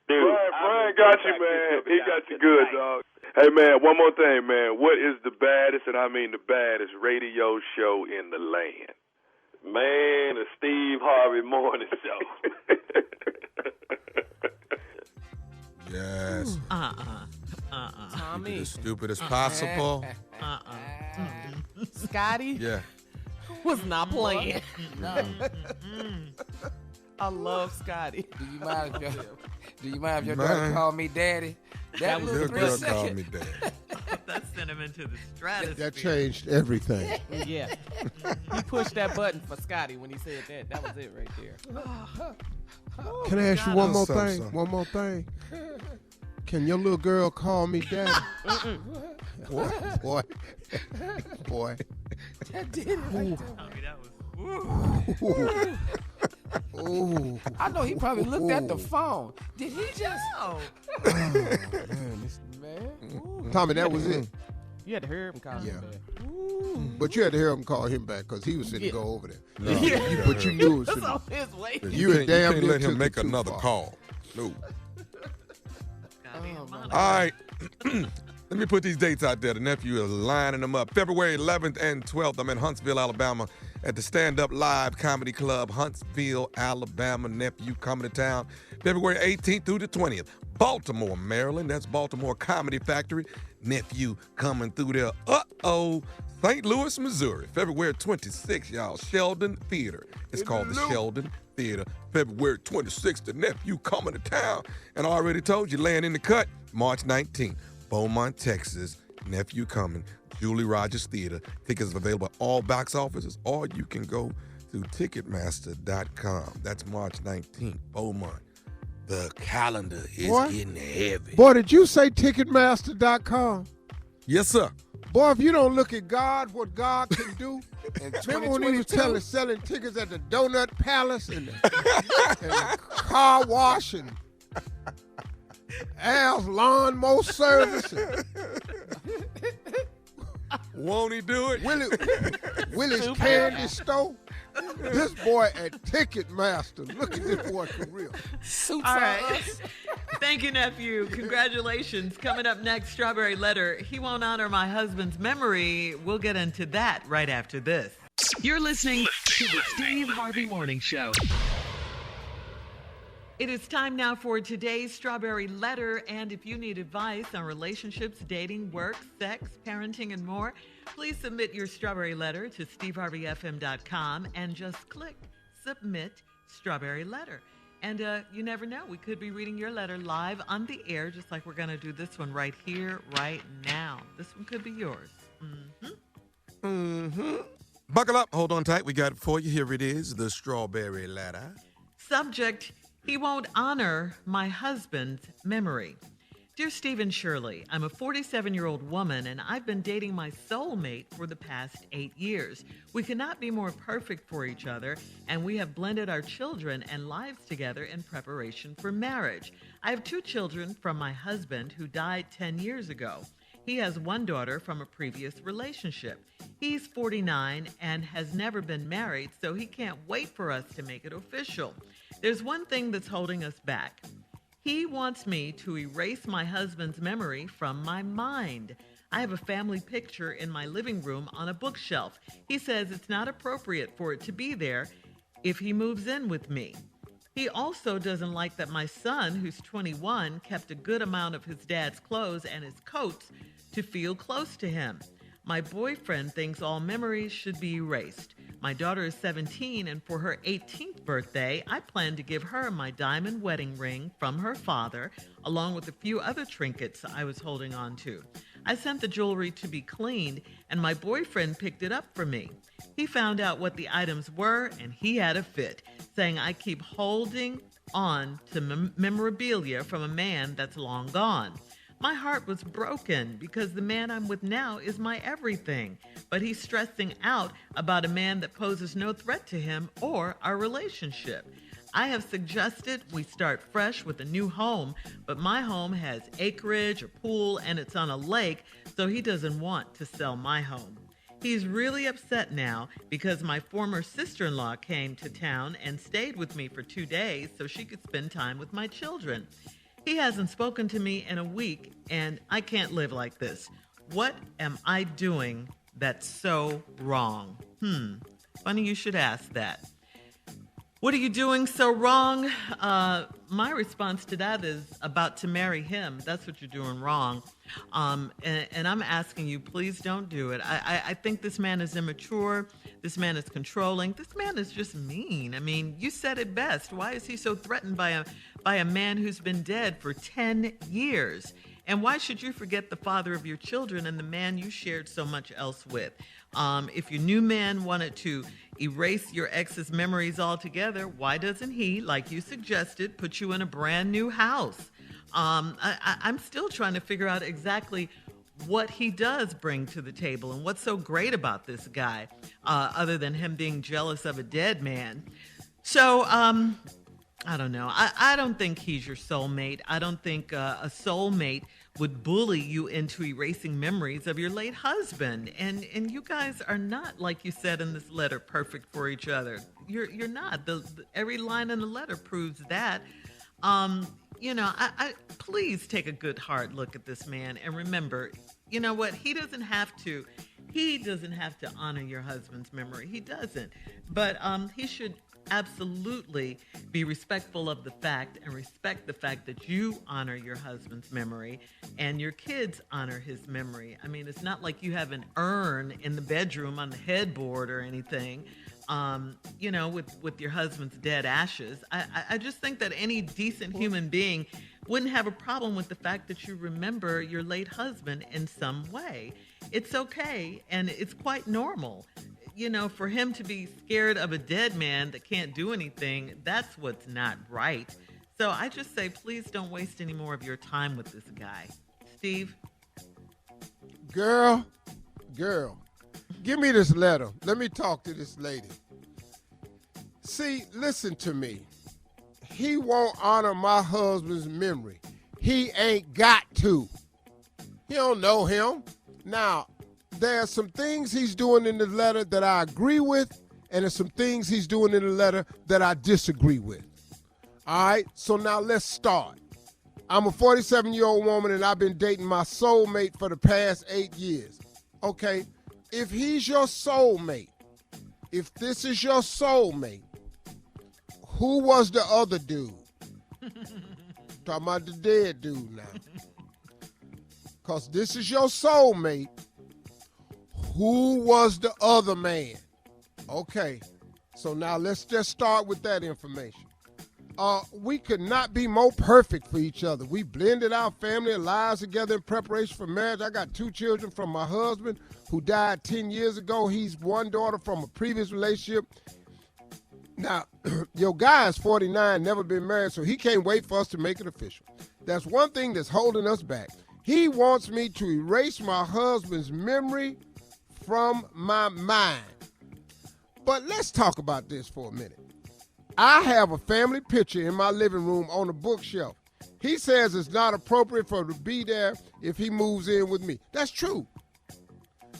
dude. Brian got you, man. He got you good, dog. Hey, man, one more thing, man. What is the baddest, and I mean the baddest, radio show in the land? Man, the Steve Harvey Morning Show. Yes. Tommy. Keep it as stupid as possible. Scotty? Yeah. Was not playing. No. I love Scotty. Do you mind if your daughter call me daddy? That was Your 3 girl seconds. called me daddy. That sent him into the stratosphere. That changed everything. Yeah. He pushed that button for Scotty when he said that. That was it right there. Can I ask you one more Something, thing? something. One more thing. Can your little girl call me daddy? Boy. That did it right there. Ooh. I know he probably looked at the phone. Did he just? Oh. Man. Tommy, that was it. You had to hear him call Yeah. him back. But you had to hear him call him back because he was finna go over there. No, But you knew it was That's finna. on his way. You can't damn let near him took it make too another far. call. No. Goddamn Monica. All right. Let me put these dates out there. The nephew is lining them up. February 11th and 12th, I'm in Huntsville, Alabama at the Stand Up Live Comedy Club, Huntsville, Alabama. Nephew coming to town. February 18th through the 20th, Baltimore, Maryland. That's Baltimore Comedy Factory. Nephew coming through there. St. Louis, Missouri. February 26th, y'all. Sheldon Theater. It's called the Sheldon Theater. February 26th, the nephew coming to town. And I already told you, laying in the cut, March 19th. Beaumont, Texas, nephew coming, Julie Rogers Theater. Tickets are available at all box offices, or you can go to Ticketmaster.com. That's March 19th, Beaumont. The calendar is getting heavy. Boy, did you say Ticketmaster.com? Yes, sir. Boy, if you don't look at God, what God can do. In Remember when he was 2022? selling tickets at the Donut Palace and the car wash and Al's lawnmower service? Won't he do it? Willie's candy store. This boy at Ticketmaster. Look at this boy career. Suits All on right. us. Thank you, nephew. Congratulations. Coming up next, Strawberry Letter. He won't honor my husband's memory. We'll get into that right after this. You're listening to the Steve Harvey Morning Show. It is time now for today's Strawberry Letter. And if you need advice on relationships, dating, work, sex, parenting, and more, please submit your Strawberry Letter to steveharveyfm.com and just click Submit Strawberry Letter. And you never know, we could be reading your letter live on the air, just like we're going to do this one right here, right now. This one could be yours. Buckle up. Hold on tight. We got it for you. Here it is, the Strawberry Letter. Subject, he won't honor my husband's memory. Dear Stephen Shirley, I'm a 47-year-old woman, and I've been dating my soulmate for the past 8 years. We cannot be more perfect for each other, and we have blended our children and lives together in preparation for marriage. I have 2 children from my husband who died 10 years ago. He has 1 daughter from a previous relationship. He's 49 and has never been married, so he can't wait for us to make it official. There's one thing that's holding us back. He wants me to erase my husband's memory from my mind. I have a family picture in my living room on a bookshelf. He says it's not appropriate for it to be there if he moves in with me. He also doesn't like that my son, who's 21, kept a good amount of his dad's clothes and his coats to feel close to him. My boyfriend thinks all memories should be erased. My daughter is 17, and for her 18th birthday, I plan to give her my diamond wedding ring from her father, along with a few other trinkets I was holding on to. I sent the jewelry to be cleaned, and my boyfriend picked it up for me. He found out what the items were, and he had a fit, saying I keep holding on to memorabilia from a man that's long gone. My heart was broken because the man I'm with now is my everything, but he's stressing out about a man that poses no threat to him or our relationship. I have suggested we start fresh with a new home, but my home has acreage, a pool, and it's on a lake, so he doesn't want to sell my home. He's really upset now because my former sister-in-law came to town and stayed with me for 2 days so she could spend time with my children. He hasn't spoken to me in a week, and I can't live like this. What am I doing that's so wrong? Funny you should ask that. What are you doing so wrong? My response to that is about to marry him. That's what you're doing wrong. And I'm asking you, please don't do it. I think this man is immature. This man is controlling. This man is just mean. I mean, you said it best. Why is he so threatened by a man who's been dead for 10 years? And why should you forget the father of your children and the man you shared so much else with? If your new man wanted to erase your ex's memories altogether, why doesn't he, like you suggested, put you in a brand new house? I'm still trying to figure out exactly what he does bring to the table and what's so great about this guy, other than him being jealous of a dead man. So, I don't know. I don't think he's your soulmate. I don't think a soulmate would bully you into erasing memories of your late husband. And you guys are not, like you said in this letter, perfect for each other. You're not. Every line in the letter proves that. I please take a good hard look at this man and remember, you know what? He doesn't have to honor your husband's memory. He doesn't. But he should absolutely be respectful of the fact and respect the fact that you honor your husband's memory and your kids honor his memory. I mean, it's not like you have an urn in the bedroom on the headboard or anything, with your husband's dead ashes. I just think that any decent human being wouldn't have a problem with the fact that you remember your late husband in some way. It's okay, and it's quite normal. For him to be scared of a dead man that can't do anything, that's what's not right. So I just say, please don't waste any more of your time with this guy. Steve? Girl, give me this letter. Let me talk to this lady. See, listen to me. He won't honor my husband's memory. He ain't got to. You don't know him. Now, there are some things he's doing in the letter that I agree with, and there's some things he's doing in the letter that I disagree with. All right, so now let's start. I'm a 47-year-old woman, and I've been dating my soulmate for the past 8 years. Okay, if he's your soulmate, if this is your soulmate, who was the other dude? Talking about the dead dude now. Because this is your soulmate. Who was the other man? Okay, so now let's just start with that information. We could not be more perfect for each other. We blended our family and lives together in preparation for marriage. I got 2 children from my husband who died 10 years ago. He's 1 daughter from a previous relationship. Now, your guy is 49, never been married, so he can't wait for us to make it official. That's one thing that's holding us back. He wants me to erase my husband's memory from my mind. But let's talk about this for a minute. I have a family picture in my living room on a bookshelf. He says it's not appropriate for him to be there if he moves in with me. That's true.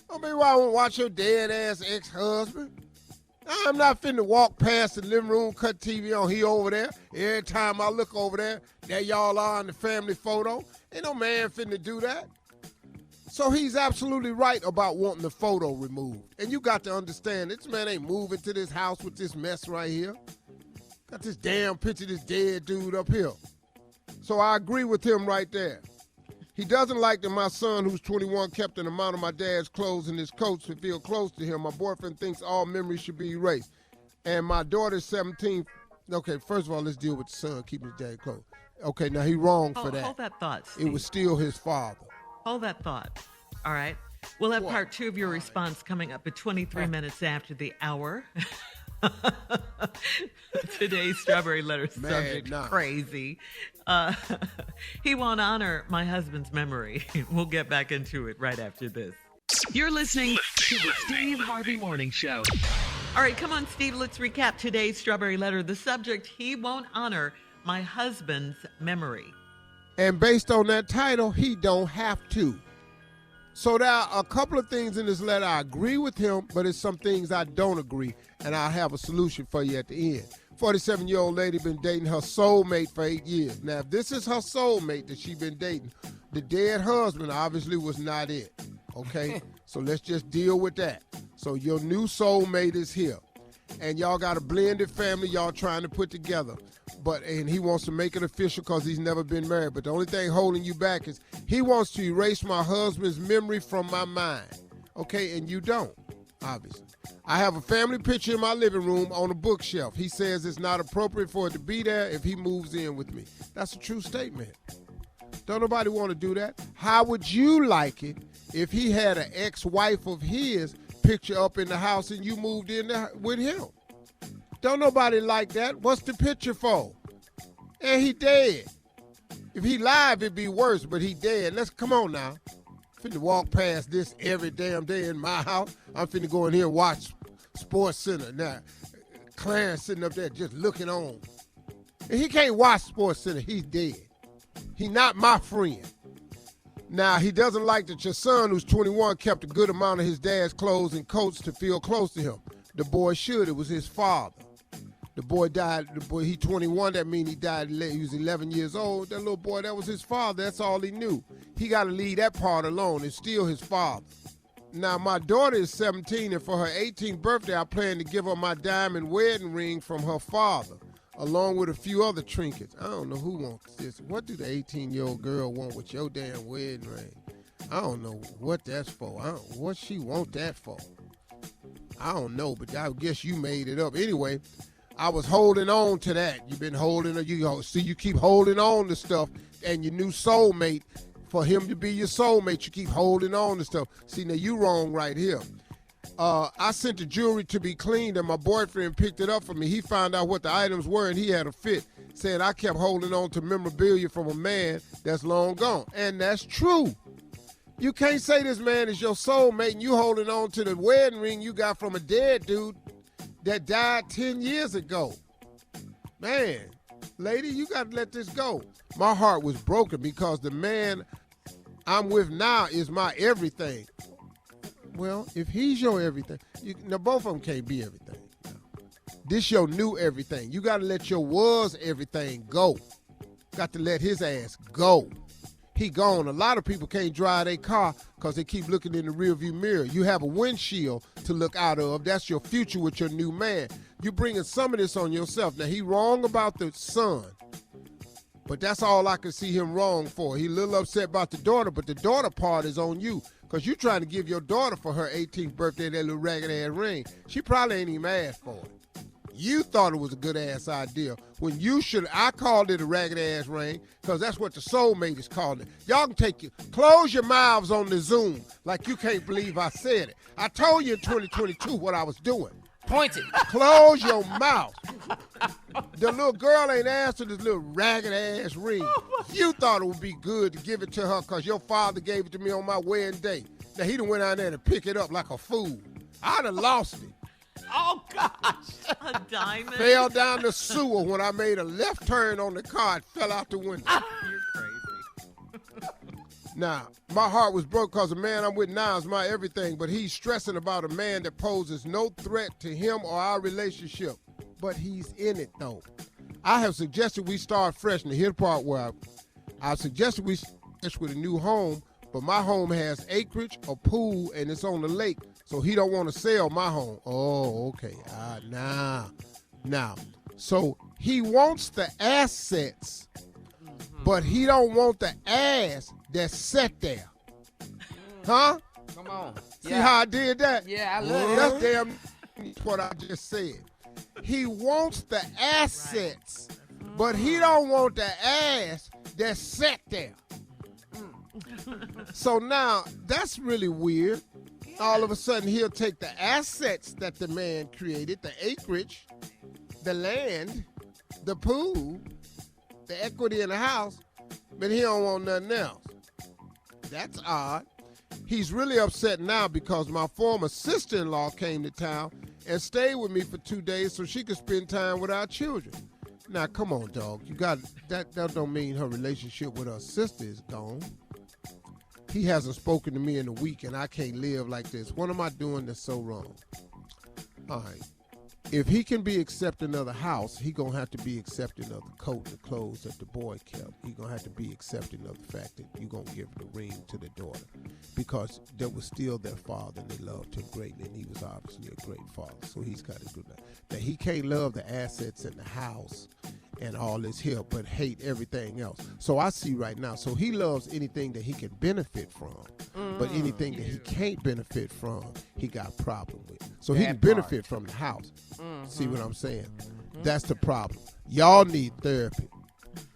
I mean, why I won't watch your dead-ass ex-husband? I'm not finna walk past the living room, cut TV on, he over there. Every time I look over there y'all are in the family photo. Ain't no man finna do that. So he's absolutely right about wanting the photo removed. And you got to understand, this man ain't moving to this house with this mess right here. Got this damn picture of this dead dude up here. So I agree with him right there. He doesn't like that my son, who's 21, kept an amount of my dad's clothes in his coats to feel close to him. My boyfriend thinks all memories should be erased. And my daughter's 17. Okay, first of all, let's deal with the son keeping his dad's clothes. Okay, now he wrong for that. Hold that thought, Steve. It was still his father. Hold that thought. All right. We'll have part 2 of your response coming up at 23 minutes after the hour. Today's Strawberry Letter subject, crazy. He won't honor my husband's memory. We'll get back into it right after this. You're listening to the Steve Harvey Morning Show. All right, come on, Steve. Let's recap today's Strawberry Letter. The subject, he won't honor my husband's memory. And based on that title, he don't have to. So there are a couple of things in this letter I agree with him, but it's some things I don't agree, and I'll have a solution for you at the end. 47-year-old lady been dating her soulmate for 8 years. Now, if this is her soulmate that she been dating, the dead husband obviously was not it, okay? So let's just deal with that. So your new soulmate is here, and y'all got a blended family y'all trying to put together. And he wants to make it official because he's never been married. But the only thing holding you back is he wants to erase my husband's memory from my mind. Okay, and you don't, obviously. I have a family picture in my living room on a bookshelf. He says it's not appropriate for it to be there if he moves in with me. That's a true statement. Don't nobody want to do that. How would you like it if he had an ex-wife of his picture up in the house and you moved in there with him? Don't nobody like that. What's the picture for? And he dead. If he live, it'd be worse, but he dead. Let's come on now. I'm finna walk past this every damn day in my house. I'm finna go in here and watch Sports Center. Now, Clarence sitting up there just looking on. And he can't watch Sports Center. He's dead. He not my friend. Now, he doesn't like that your son, who's 21, kept a good amount of his dad's clothes and coats to feel close to him. The boy should. It was his father. The boy died. He 21. That means he died. He was 11 years old. That little boy, that was his father. That's all he knew. He got to leave that part alone. It's still his father. Now, my daughter is 17, and for her 18th birthday, I plan to give her my diamond wedding ring from her father, along with a few other trinkets. I don't know who wants this. What do the 18-year-old girl want with your damn wedding ring? I don't know what that's for. What she want that for? I don't know, but I guess you made it up. Anyway, I was holding on to that. You've been holding, you keep holding on to stuff, and your new soulmate, for him to be your soulmate, you keep holding on to stuff. See, now you wrong right here. I sent the jewelry to be cleaned, and my boyfriend picked it up for me. He found out what the items were, and he had a fit, saying I kept holding on to memorabilia from a man that's long gone. And that's true. You can't say this man is your soulmate and you holding on to the wedding ring you got from a dead dude that died 10 years ago. Man, lady, you got to let this go. My heart was broken because the man I'm with now is my everything. Well, if he's your everything, now both of them can't be everything. This your new everything. You got to let your was everything go. Got to let his ass go. He gone. A lot of people can't drive their car because they keep looking in the rearview mirror. You have a windshield to look out of. That's your future with your new man. You're bringing some of this on yourself. Now, he wrong about the son, but that's all I can see him wrong for. He a little upset about the daughter, but the daughter part is on you because you're trying to give your daughter for her 18th birthday that little ragged-ass ring. She probably ain't even asked for it. You thought it was a good-ass idea when you should. I called it a ragged-ass ring because that's what the soulmate is calling it. Y'all can close your mouths on the Zoom like you can't believe I said it. I told you in 2022 what I was doing. Point it. Close your mouth. The little girl ain't asked for this little ragged-ass ring. You thought it would be good to give it to her because your father gave it to me on my wedding day. Now, he done went out there to pick it up like a fool. I'd have lost it. Oh, gosh. A diamond? Fell down the sewer when I made a left turn on the car. It fell out the window. You're crazy. Now, my heart was broke because the man I'm with now is my everything, but he's stressing about a man that poses no threat to him or our relationship. But he's in it, though. I have suggested we start fresh. Now, here's the part where I suggested we start with a new home, but my home has acreage, a pool, and it's on the lake, so he don't want to sell my home. Oh, okay. Now, so he wants the assets, but he don't want the ass that's set there. Huh? Come on. See how I did that? Yeah, I love it. That's damn what I just said. He wants the assets, but he don't want the ass that's set there. So now, that's really weird. All of a sudden, he'll take the assets that the man created, the acreage, the land, the pool, the equity in the house, but he don't want nothing else. That's odd. He's really upset now because my former sister-in-law came to town and stayed with me for 2 days so she could spend time with our children. Now, come on, dog. You got that don't mean her relationship with her sister is gone. He hasn't spoken to me in a week, and I can't live like this. What am I doing that's so wrong? All right. If he can be accepting of the house, he going to have to be accepting of the coat and the clothes that the boy kept. He going to have to be accepting of the fact that you going to give the ring to the daughter because that was still their father, and they loved him greatly, and he was obviously a great father, so he's got to do that. That he can't love the assets in the house and all this here, but hate everything else. So I see right now, so he loves anything that he can benefit from, but anything that he can't benefit from, he got a problem with. So he can benefit from the house. See what I'm saying? That's the problem. Y'all need therapy.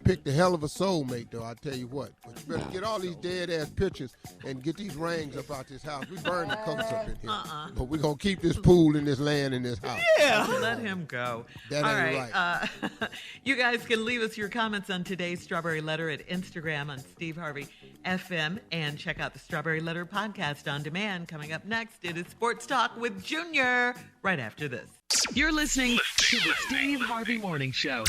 Pick the hell of a soulmate, though, I tell you what. But you better get all these dead-ass pictures and get these rings up out this house. We burn the coats up in here. But we're going to keep this pool and this land in this house. Yeah, let him go. That all ain't right. You guys can leave us your comments on today's Strawberry Letter at Instagram on Steve Harvey FM and check out the Strawberry Letter podcast on demand. Coming up next, it is Sports Talk with Junior right after this. You're listening to the Steve Harvey Morning Show.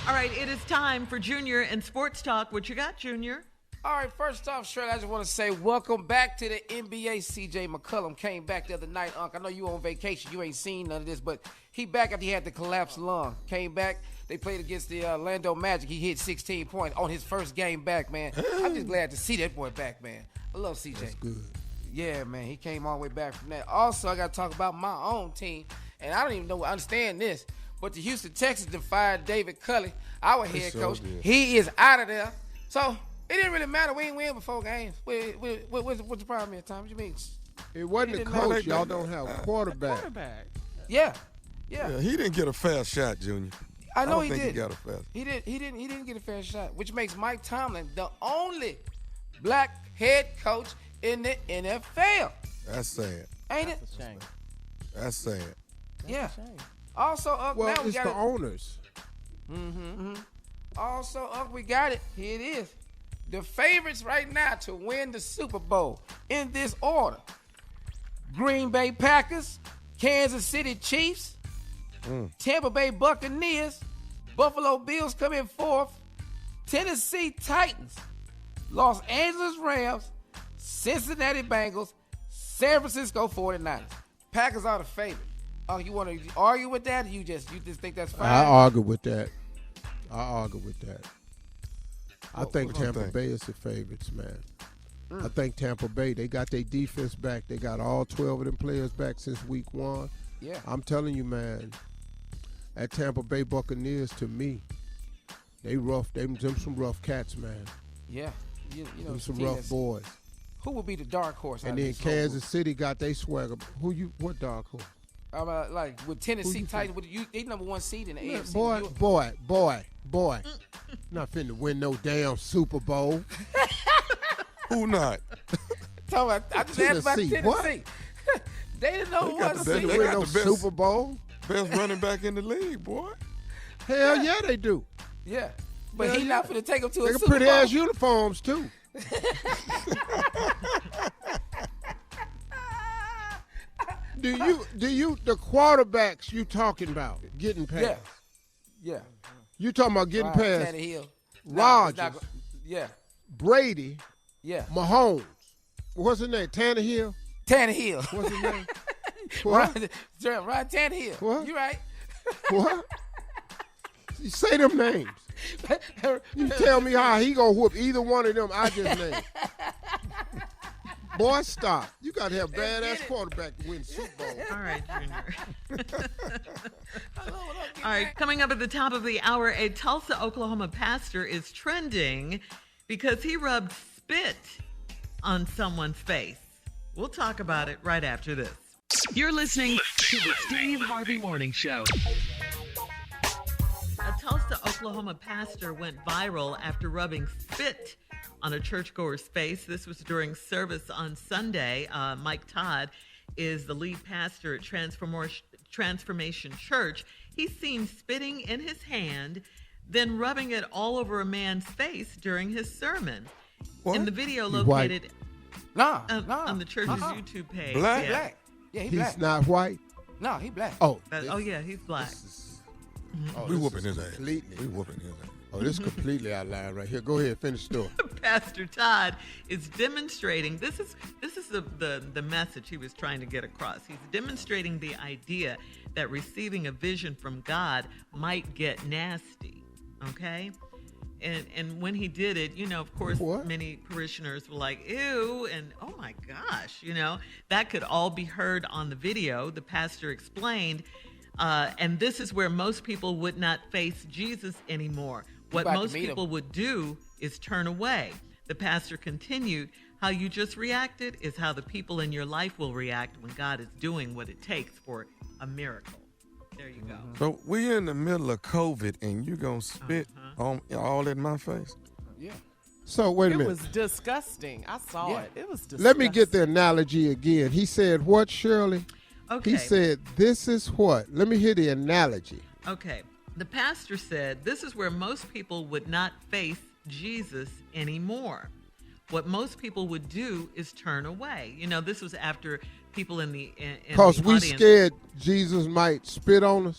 All right, it is time for Junior and Sports Talk. What you got, Junior? All right, first off, Shirley, I just want to say welcome back to the NBA. C.J. McCollum came back the other night. Unc, I know you on vacation. You ain't seen none of this, but he back after he had the collapsed lung. Came back. They played against the Orlando Magic. He hit 16 points on his first game back, man. I'm just glad to see that boy back, man. I love C.J. That's good. Yeah, man, he came all the way back from that. Also, I got to talk about my own team, and I don't even understand this, but the Houston Texans fired David Culley, our head coach. He is out of there. So it didn't really matter. We ain't win before games. What's the problem here, Tom? What you mean? It wasn't the coach. Y'all don't have a quarterback. Yeah. He didn't get a fair shot, Junior. I know he think did. He got a fair. He didn't get a fair shot, which makes Mike Tomlin the only black head coach in the NFL. That's sad. Ain't it? That's a shame. That's sad. Yeah. Also, Well, now we it's got the it. owners. Also, we got it. Here it is. The favorites right now to win the Super Bowl in this order: Green Bay Packers, Kansas City Chiefs, Tampa Bay Buccaneers, Buffalo Bills come in fourth, Tennessee Titans, Los Angeles Rams, Cincinnati Bengals, San Francisco 49ers. Packers are the favorite. You want to argue with that? Or you just think that's fine? I argue with that. I think Tampa Bay is the favorites, man. I think Tampa Bay, they got their defense back. They got all 12 of them players back since week 1. Yeah. I'm telling you, man, at Tampa Bay Buccaneers, to me, they rough. Them some rough cats, man. Yeah. You know, some rough boys. Who will be the dark horse? And then Kansas City got their swagger. What dark horse? Like with Tennessee Titans, they number 1 seed in the AFC. Boy. Not finna win no damn Super Bowl. Who not? I just asked about Tennessee. What? They didn't know who was They didn't win no Super Bowl. Best running back in the league, boy. Hell yeah, they do. Yeah. But Hell he not finna take them to They a got Super pretty Bowl. ass uniforms too. Do you the quarterbacks you talking about getting past? Yeah. You talking about getting past Tannehill. Rodgers, Yeah. Brady, Yeah. Mahomes. What's his name? Tannehill? Tannehill. What's his name? What? Ryan Tannehill. What? You right. What? You say them names. You tell me how he gonna whoop either one of them I just named. Boy, stop. You got to have a badass quarterback to win Super Bowl. All right, Junior. All right, coming up at the top of the hour, a Tulsa, Oklahoma pastor is trending because he rubbed spit on someone's face. We'll talk about it right after this. You're listening to the Steve Harvey Morning Show. A Tulsa, Oklahoma pastor went viral after rubbing spit on a churchgoer's face. This was during service on Sunday. Mike Todd is the lead pastor at Transformation Church. He's seen spitting in his hand, then rubbing it all over a man's face during his sermon. What? In the video located on the church's YouTube page. Black? Yeah. Black. Yeah, he He's black. not white? No, he black. Oh. Oh, yeah, he's black. We whooping his ass. Completely. We whooping his ass. Oh, this is completely out of line right here. Go ahead, finish the story. Pastor Todd is demonstrating, this is the message he was trying to get across. He's demonstrating the idea that receiving a vision from God might get nasty, okay? And when he did it, you know, of course, many parishioners were like, ew, and oh my gosh, you know, that could all be heard on the video. The pastor explained, and this is where most people would not face Jesus anymore. What most people would do is turn away. The pastor continued, how you just reacted is how the people in your life will react when God is doing what it takes for a miracle. There you go. So we're in the middle of COVID and you gonna spit on all in my face? Yeah. So wait a minute. It was disgusting. I saw it. It was disgusting. Let me get the analogy again. He said what, Shirley? Okay. He said, this is what? Let me hear the analogy. Okay. The pastor said, this is where most people would not face Jesus anymore. What most people would do is turn away. You know, this was after people in the Because we audience. scared Jesus might spit on us.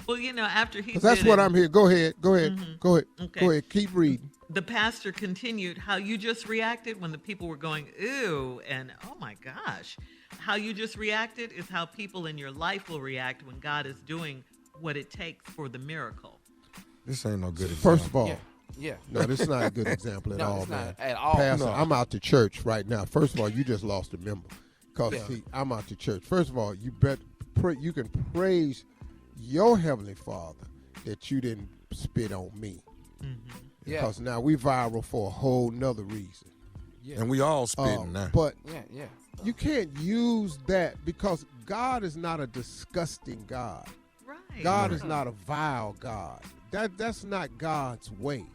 Well, you know, after he Because that's what I'm here. Go ahead. Go ahead. Go ahead. Okay. Go ahead. Keep reading. The pastor continued, how you just reacted when the people were going, ew, and oh my gosh. How you just reacted is how people in your life will react when God is doing what it takes for the miracle. This ain't no good example. First of all, Yeah. no, this is not a good example at No, all, it's man. not at all. Pastor, No. I'm out to church right now. First of all, you just lost a member. Because, see, I'm out to church. First of all, you you can praise your Heavenly Father that you didn't spit on me. Yeah. Because now we viral for a whole nother reason. And we all spitting now. But Yeah. you can't use that because God is not a disgusting God. Right. God is not a vile God. That's not God's way.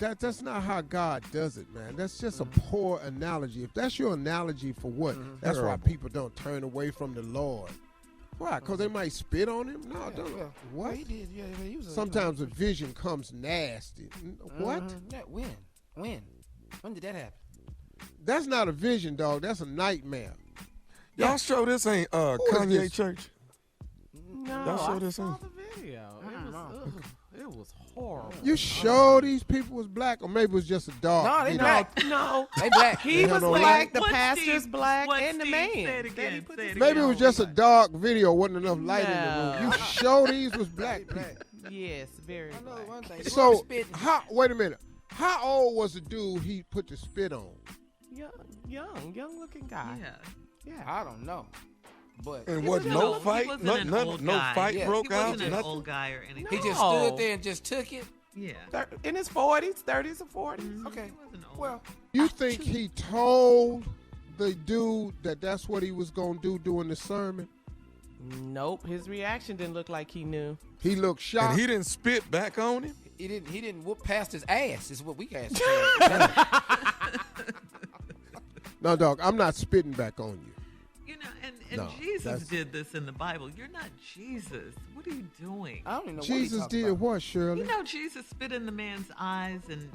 That's not how God does it, man. That's just a poor analogy. If that's your analogy for what, that's why people don't turn away from the Lord. Why? Because they might spit on him? No, don't. Well, What? he did. Yeah, he was Sometimes a vision comes nasty. What? Yeah, when? When did that happen? That's not a vision, dog. That's a nightmare. Y'all show this ain't is Kanye this? Church? No, Y'all show I this saw in? the video. It was horrible. You sure these people was black, or maybe it was just a dog? No, they black. No, They black. he was no black. The What pastor's Steve- black, what and the Steve man. said again, say it Maybe it was just a dark video. Wasn't enough light in the No. room. You sure these was black people? Yes, very I know black. one thing. So, Spitting. wait a minute. How old was the dude he put the spit on? Young looking guy. Yeah. I don't know, but And He what, wasn't no old- he fight? wasn't No, an no, old no guy. fight Yeah. broke He out? wasn't an Nothing? old guy or anything. he just No. stood there and just took it. Yeah. In his 40s, 30s, or 40s. Okay. He wasn't old. Well, You think he told the dude that that's what he was going to do during the sermon? Nope, his reaction didn't look like he knew. He looked shocked. And he didn't spit back on him? he didn't whoop past his ass. Is what we got to say. No, dog, I'm not spitting back on you. You know, And Jesus did this in the Bible. You're not Jesus. What are you doing? I don't even know Jesus what he did about. what, Shirley? You know, Jesus spit in the man's eyes and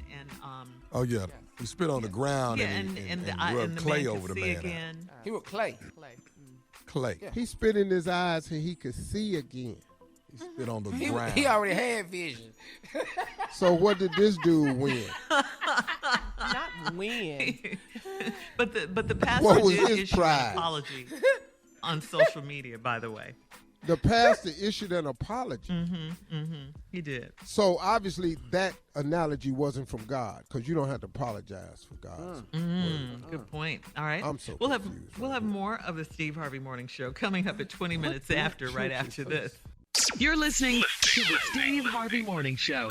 Oh, yeah. He spit on the ground and rubbed the clay man over could the see man. again. He was clay. Clay. Yeah. He spit in his eyes and he could see again. He spit on the He ground. already had vision. So what did this dude win? Not win. but the pastor What was did his issue prize? an apology on social media, by the way. The pastor issued an apology. He did. So obviously that analogy wasn't from God, because you don't have to apologize for God's word. Good point. All right. I'm so we'll confused have more of the Steve Harvey Morning Show coming up at 20 minutes after, right after this. You're listening to the Steve Harvey Morning Show.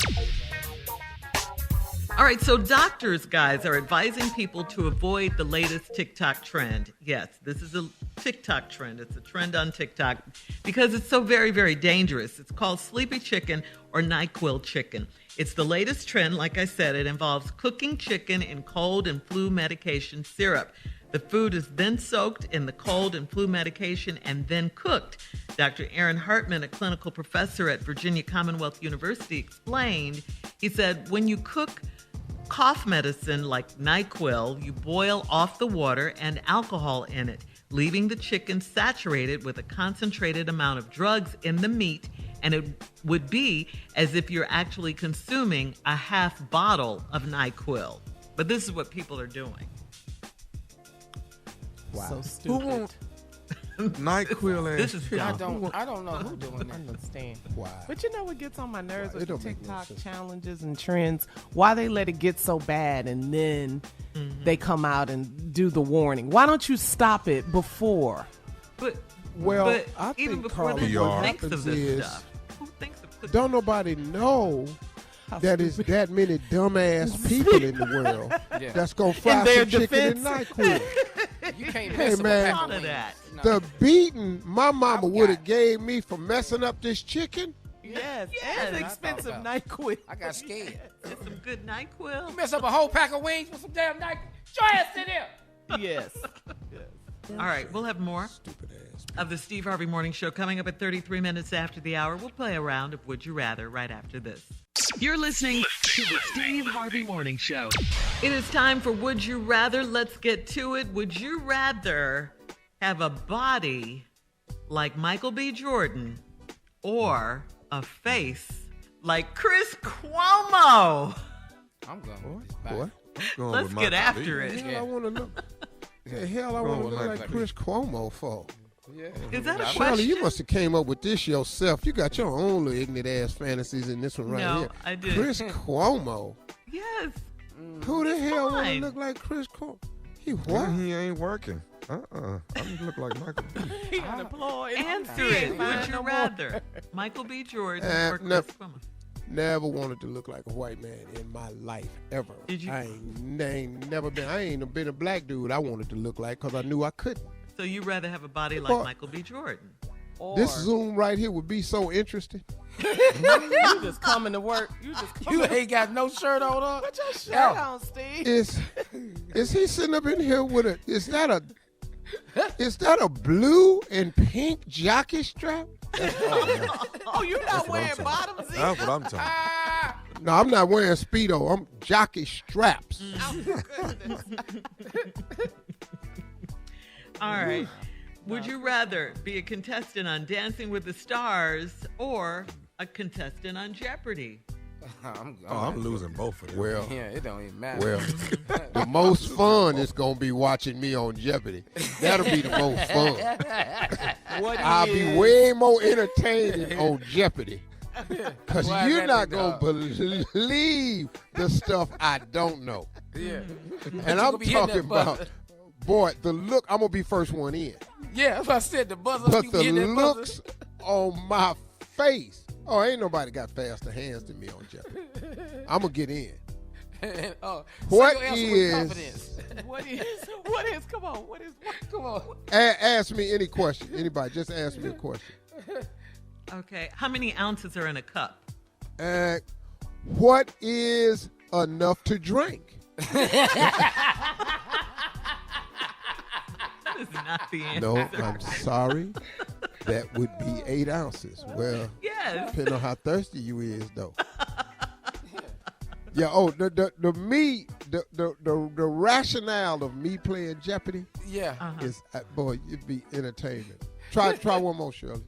All right, so doctors, guys, are advising people to avoid the latest TikTok trend. Yes, this is a TikTok trend. It's a trend on TikTok because it's so very, very dangerous. It's called sleepy chicken or NyQuil chicken. It's the latest trend. Like I said, it involves cooking chicken in cold and flu medication syrup. The food is then soaked in the cold and flu medication and then cooked. Dr. Aaron Hartman, a clinical professor at Virginia Commonwealth University, explained, he said, when you cook cough medicine like NyQuil, you boil off the water and alcohol in it, leaving the chicken saturated with a concentrated amount of drugs in the meat, and it would be as if you're actually consuming a half bottle of NyQuil. But this is what people are doing. Wow. So stupid. NyQuil This is dumb. I don't know who doing I that. understand. Why? But you know what gets on my nerves Why? with It the don't make no TikTok sense. challenges and trends? Why they let it get so bad and then they come out and do the warning? Why don't you stop it before? But Well, I even think, before Carla, they what thinks of happens this is, stuff, who thinks of cooking? don't nobody know that is that many dumbass people in the world Yeah. that's going to fry In their some chicken and defense. NyQuil. You can't Hey, mess man. with None of that. No. The beating my mama I've would have got- gave me for messing up this chicken. Yes, Yes. and I expensive thought NyQuil. I got scared. Get some good NyQuil. You mess up a whole pack of wings with some damn night. Your ass in there. Yes. All right, we'll have more Stupid ass. of the Steve Harvey Morning Show coming up at 33 minutes after the hour. We'll play a round of Would You Rather right after this. You're listening to the Steve Harvey Morning Show. It is time for Would You Rather. Let's get to it. Would you rather have a body like Michael B. Jordan or a face like Chris Cuomo? I'm going with this back. What? Going Let's with get Michael after B. it. The hell I want to look. The hell I Going want to with look Michael like B. Chris Cuomo for? Yeah. Is that a Shirley, question? you must have came up with this yourself. You got your own little ignorant ass fantasies in this one right No, here. I did. Chris Cuomo. Yes. Who the hell want to fine. look like Chris Cuomo? He what? He ain't working. I don't look like Michael B. He unemployed. Answer He it. ain't fine Would you no more. rather Michael B. Jordan or Chris no. Cuomo? Never wanted to look like a white man in my life ever. Did you? I ain't never been. I ain't been a black dude. I wanted to look like because I knew I couldn't. So you rather have a body like Boy. Michael B. Jordan? Or This Zoom right here would be so interesting. you just coming to work. You just You coming. ain't got no shirt on. Put your shirt on, Steve. Is he sitting up in here with a? Is that a blue and pink jockey strap? Oh, you're not wearing talking bottoms either. That's what I'm talking. No, I'm not wearing Speedo. I'm jockey straps. Oh, goodness. All right. Would you rather be a contestant on Dancing with the Stars or a contestant on Jeopardy? I'm losing both of them. Well, Yeah, it don't even matter. well, the most fun is gonna be watching me on Jeopardy. That'll be the most fun. What I'll be is- way more entertaining on Jeopardy. Because Why you're that not nigga going to believe the stuff I don't know. Yeah. And I'm gonna be hitting talking that buzzer. about, boy, the look, I'm going to be first one in. Yeah, that's what I said. The buzzer. But you the hitting that buzzer. looks on my face, oh, ain't nobody got faster hands than me on Jeopardy. I'm going to get in. And, What say your answer is- with confidence. What is? Come on. What is? Come on. Ask me any question. Anybody, just ask me a question. Okay. How many ounces are in a cup? What is enough to drink? That is not the answer. No, I'm sorry. That would be 8 ounces. Well, Yes. depending on how thirsty you is, though. Yeah. Oh, the rationale of me playing Jeopardy. Yeah. Is boy, it'd be entertainment. Try one more, Shirley.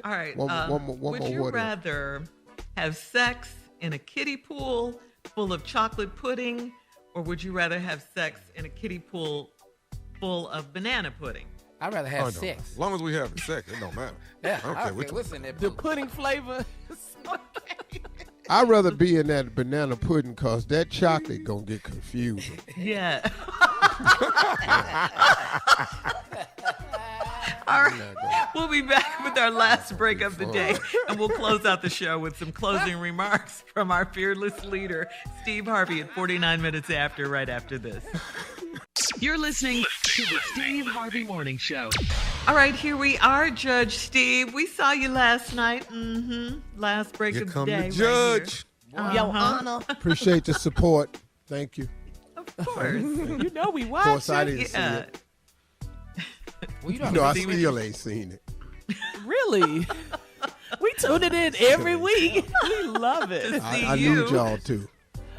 All right. One more would you water. rather have sex in a kiddie pool full of chocolate pudding, or would you rather have sex in a kiddie pool full of banana pudding? I'd rather have sex. As long as we have sex, it don't matter. Yeah, I don't care which what's in that The pool. pudding flavor is okay. I'd rather be in that banana pudding because that chocolate gonna get confusing. Yeah. All right. We'll be back with our last break of the day, and we'll close out the show with some closing remarks from our fearless leader, Steve Harvey, at 49 minutes after, right after this. You're listening to the Steve Harvey Morning Show. All right, here we are, Judge Steve. We saw you last night. Last break Here of the come day. the judge. Right here. Your Honor. Appreciate the support. Thank you. Of course. You know we Of watch course, I it. didn't see it. Well, you You know, I see still ain't seen it. Really? We tune it in every week. We love it. I need y'all too.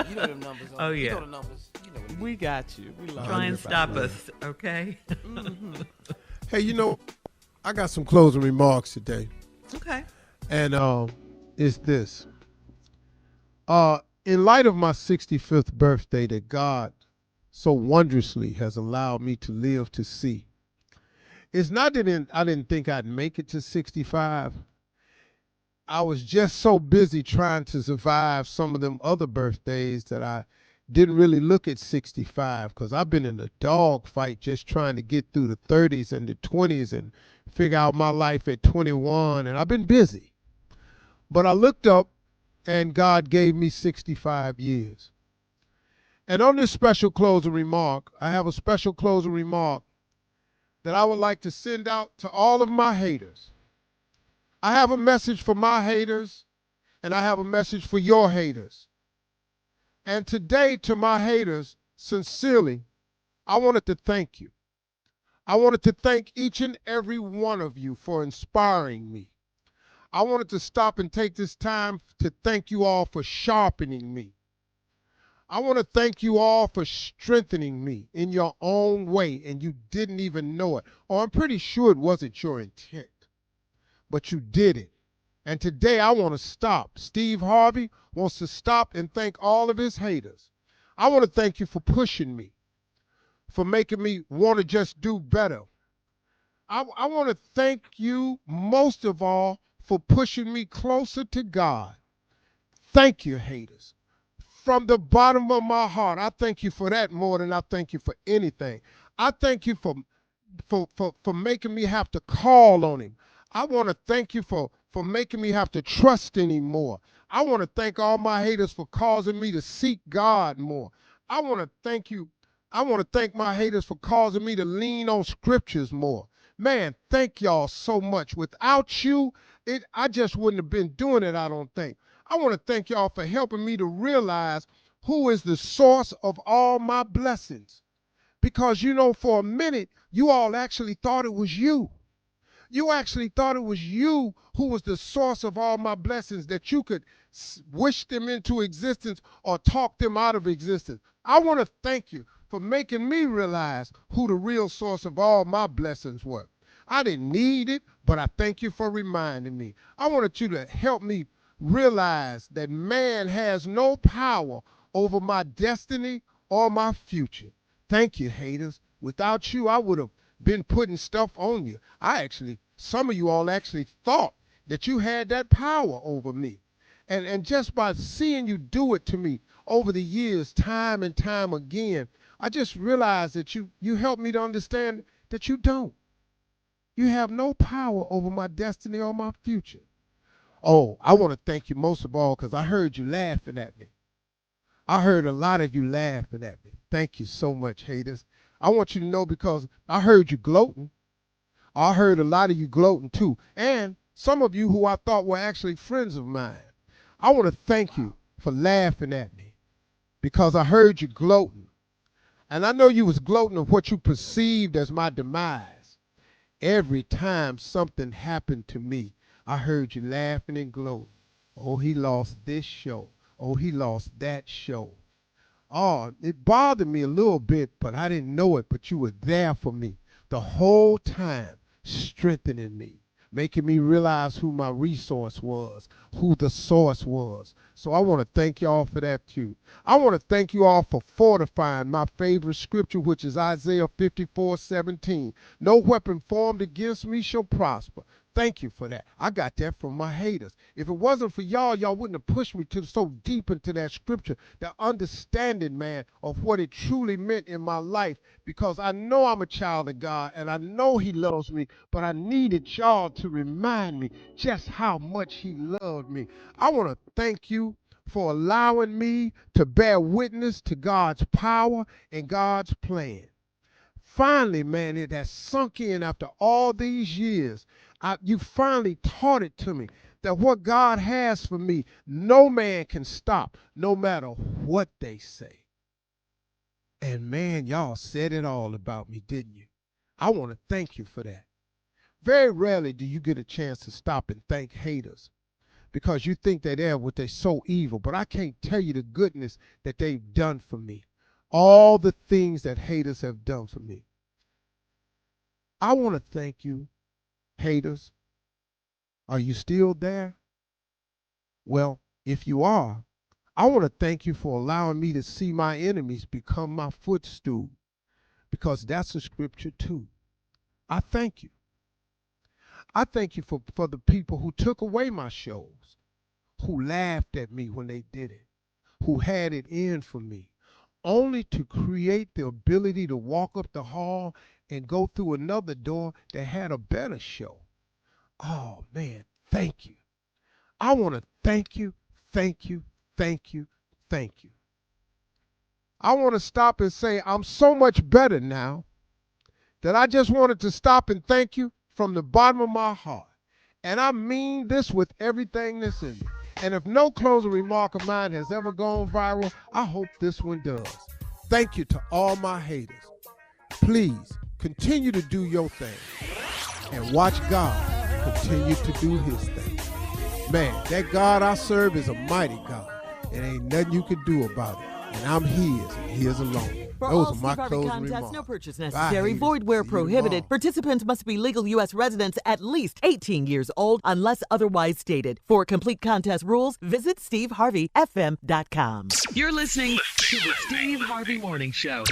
You know them numbers. Oh, You yeah. know the numbers. You know what it is. We got you. We love Try it. and stop us, okay? Hey, you know, I got some closing remarks today, Okay. and it's this. In light of my 65th birthday that God so wondrously has allowed me to live to see, it's not that I didn't think I'd make it to 65. I was just so busy trying to survive some of them other birthdays that I didn't really look at 65, because I've been in a dog fight just trying to get through the 30s and the 20s and figure out my life at 21, and I've been busy. But I looked up and God gave me 65 years. And on this special closing remark, I have a special closing remark that I would like to send out to all of my haters. I have a message for my haters, and I have a message for your haters. And today, to my haters, sincerely, I wanted to thank you. I wanted to thank each and every one of you for inspiring me. I wanted to stop and take this time to thank you all for sharpening me. I want to thank you all for strengthening me in your own way, and you didn't even know it. Or I'm pretty sure it wasn't your intent, but you did it. And today I want to stop. Steve Harvey wants to stop and thank all of his haters. I want to thank you for pushing me, for making me want to just do better. I want to thank you most of all for pushing me closer to God. Thank you, haters. From the bottom of my heart, I thank you for that more than I thank you for anything. I thank you for making me have to call on him. I want to thank you for making me have to trust in him more. I want to thank all my haters for causing me to seek God more. I want to thank you. I want to thank my haters for causing me to lean on scriptures more. Man, thank y'all so much. Without you, I just wouldn't have been doing it, I don't think. I want to thank y'all for helping me to realize who is the source of all my blessings. Because, you know, for a minute, you all actually thought it was you. You actually thought it was you who was the source of all my blessings, that you could wish them into existence or talk them out of existence. I want to thank you for making me realize who the real source of all my blessings were. I didn't need it, but I thank you for reminding me. I wanted you to help me realize that man has no power over my destiny or my future. Thank you, haters. Without you, I would have been putting stuff on you. Some of you all actually thought that you had that power over me. And just by seeing you do it to me over the years, time and time again, I just realized that you helped me to understand that you don't. You have no power over my destiny or my future. Oh, I want to thank you most of all because I heard you laughing at me. I heard a lot of you laughing at me. Thank you so much, haters. I want you to know because I heard you gloating. I heard a lot of you gloating too. And some of you who I thought were actually friends of mine. I want to thank you for laughing at me because I heard you gloating. And I know you was gloating of what you perceived as my demise. Every time something happened to me, I heard you laughing and gloating. Oh, he lost this show. Oh, he lost that show. Oh, it bothered me a little bit, but I didn't know it. But you were there for me the whole time, strengthening me, making me realize who my resource was, who the source was. So I want to thank y'all for that too. I want to thank you all for fortifying my favorite scripture, which is Isaiah 54:17. No weapon formed against me shall prosper. Thank you for that. I got that from my haters. If it wasn't for y'all, y'all wouldn't have pushed me to so deep into that scripture, the understanding, man, of what it truly meant in my life, because I know I'm a child of God and I know he loves me, but I needed y'all to remind me just how much he loved me. I want to thank you for allowing me to bear witness to God's power and God's plan. Finally, man, it has sunk in after all these years. You finally taught it to me that what God has for me, no man can stop, no matter what they say. And man, y'all said it all about me, didn't you? I want to thank you for that. Very rarely do you get a chance to stop and thank haters because you think they're so evil, but I can't tell you the goodness that they've done for me. All the things that haters have done for me. I want to thank you, haters. Are you still there? Well, if you are, I want to thank you for allowing me to see my enemies become my footstool, because that's a scripture too. I thank you. I thank you for the people who took away my shows, who laughed at me when they did it, who had it in for me, only to create the ability to walk up the hall and go through another door that had a better show. Oh, man, thank you. I want to thank you, thank you, thank you, thank you. I want to stop and say I'm so much better now that I just wanted to stop and thank you from the bottom of my heart. And I mean this with everything that's in me. And if no closing remark of mine has ever gone viral, I hope this one does. Thank you to all my haters. Please continue to do your thing and watch God continue to do his thing. Man, that God I serve is a mighty God. It ain't nothing you can do about it. And I'm his and his alone. For Those all are my Steve Harvey closing contests, remarks. no purchase Bye, necessary, haters. void where See you prohibited. tomorrow. Participants must be legal U.S. residents at least 18 years old unless otherwise stated. For complete contest rules, visit SteveHarveyFM.com. You're listening to the Steve Harvey Morning Show.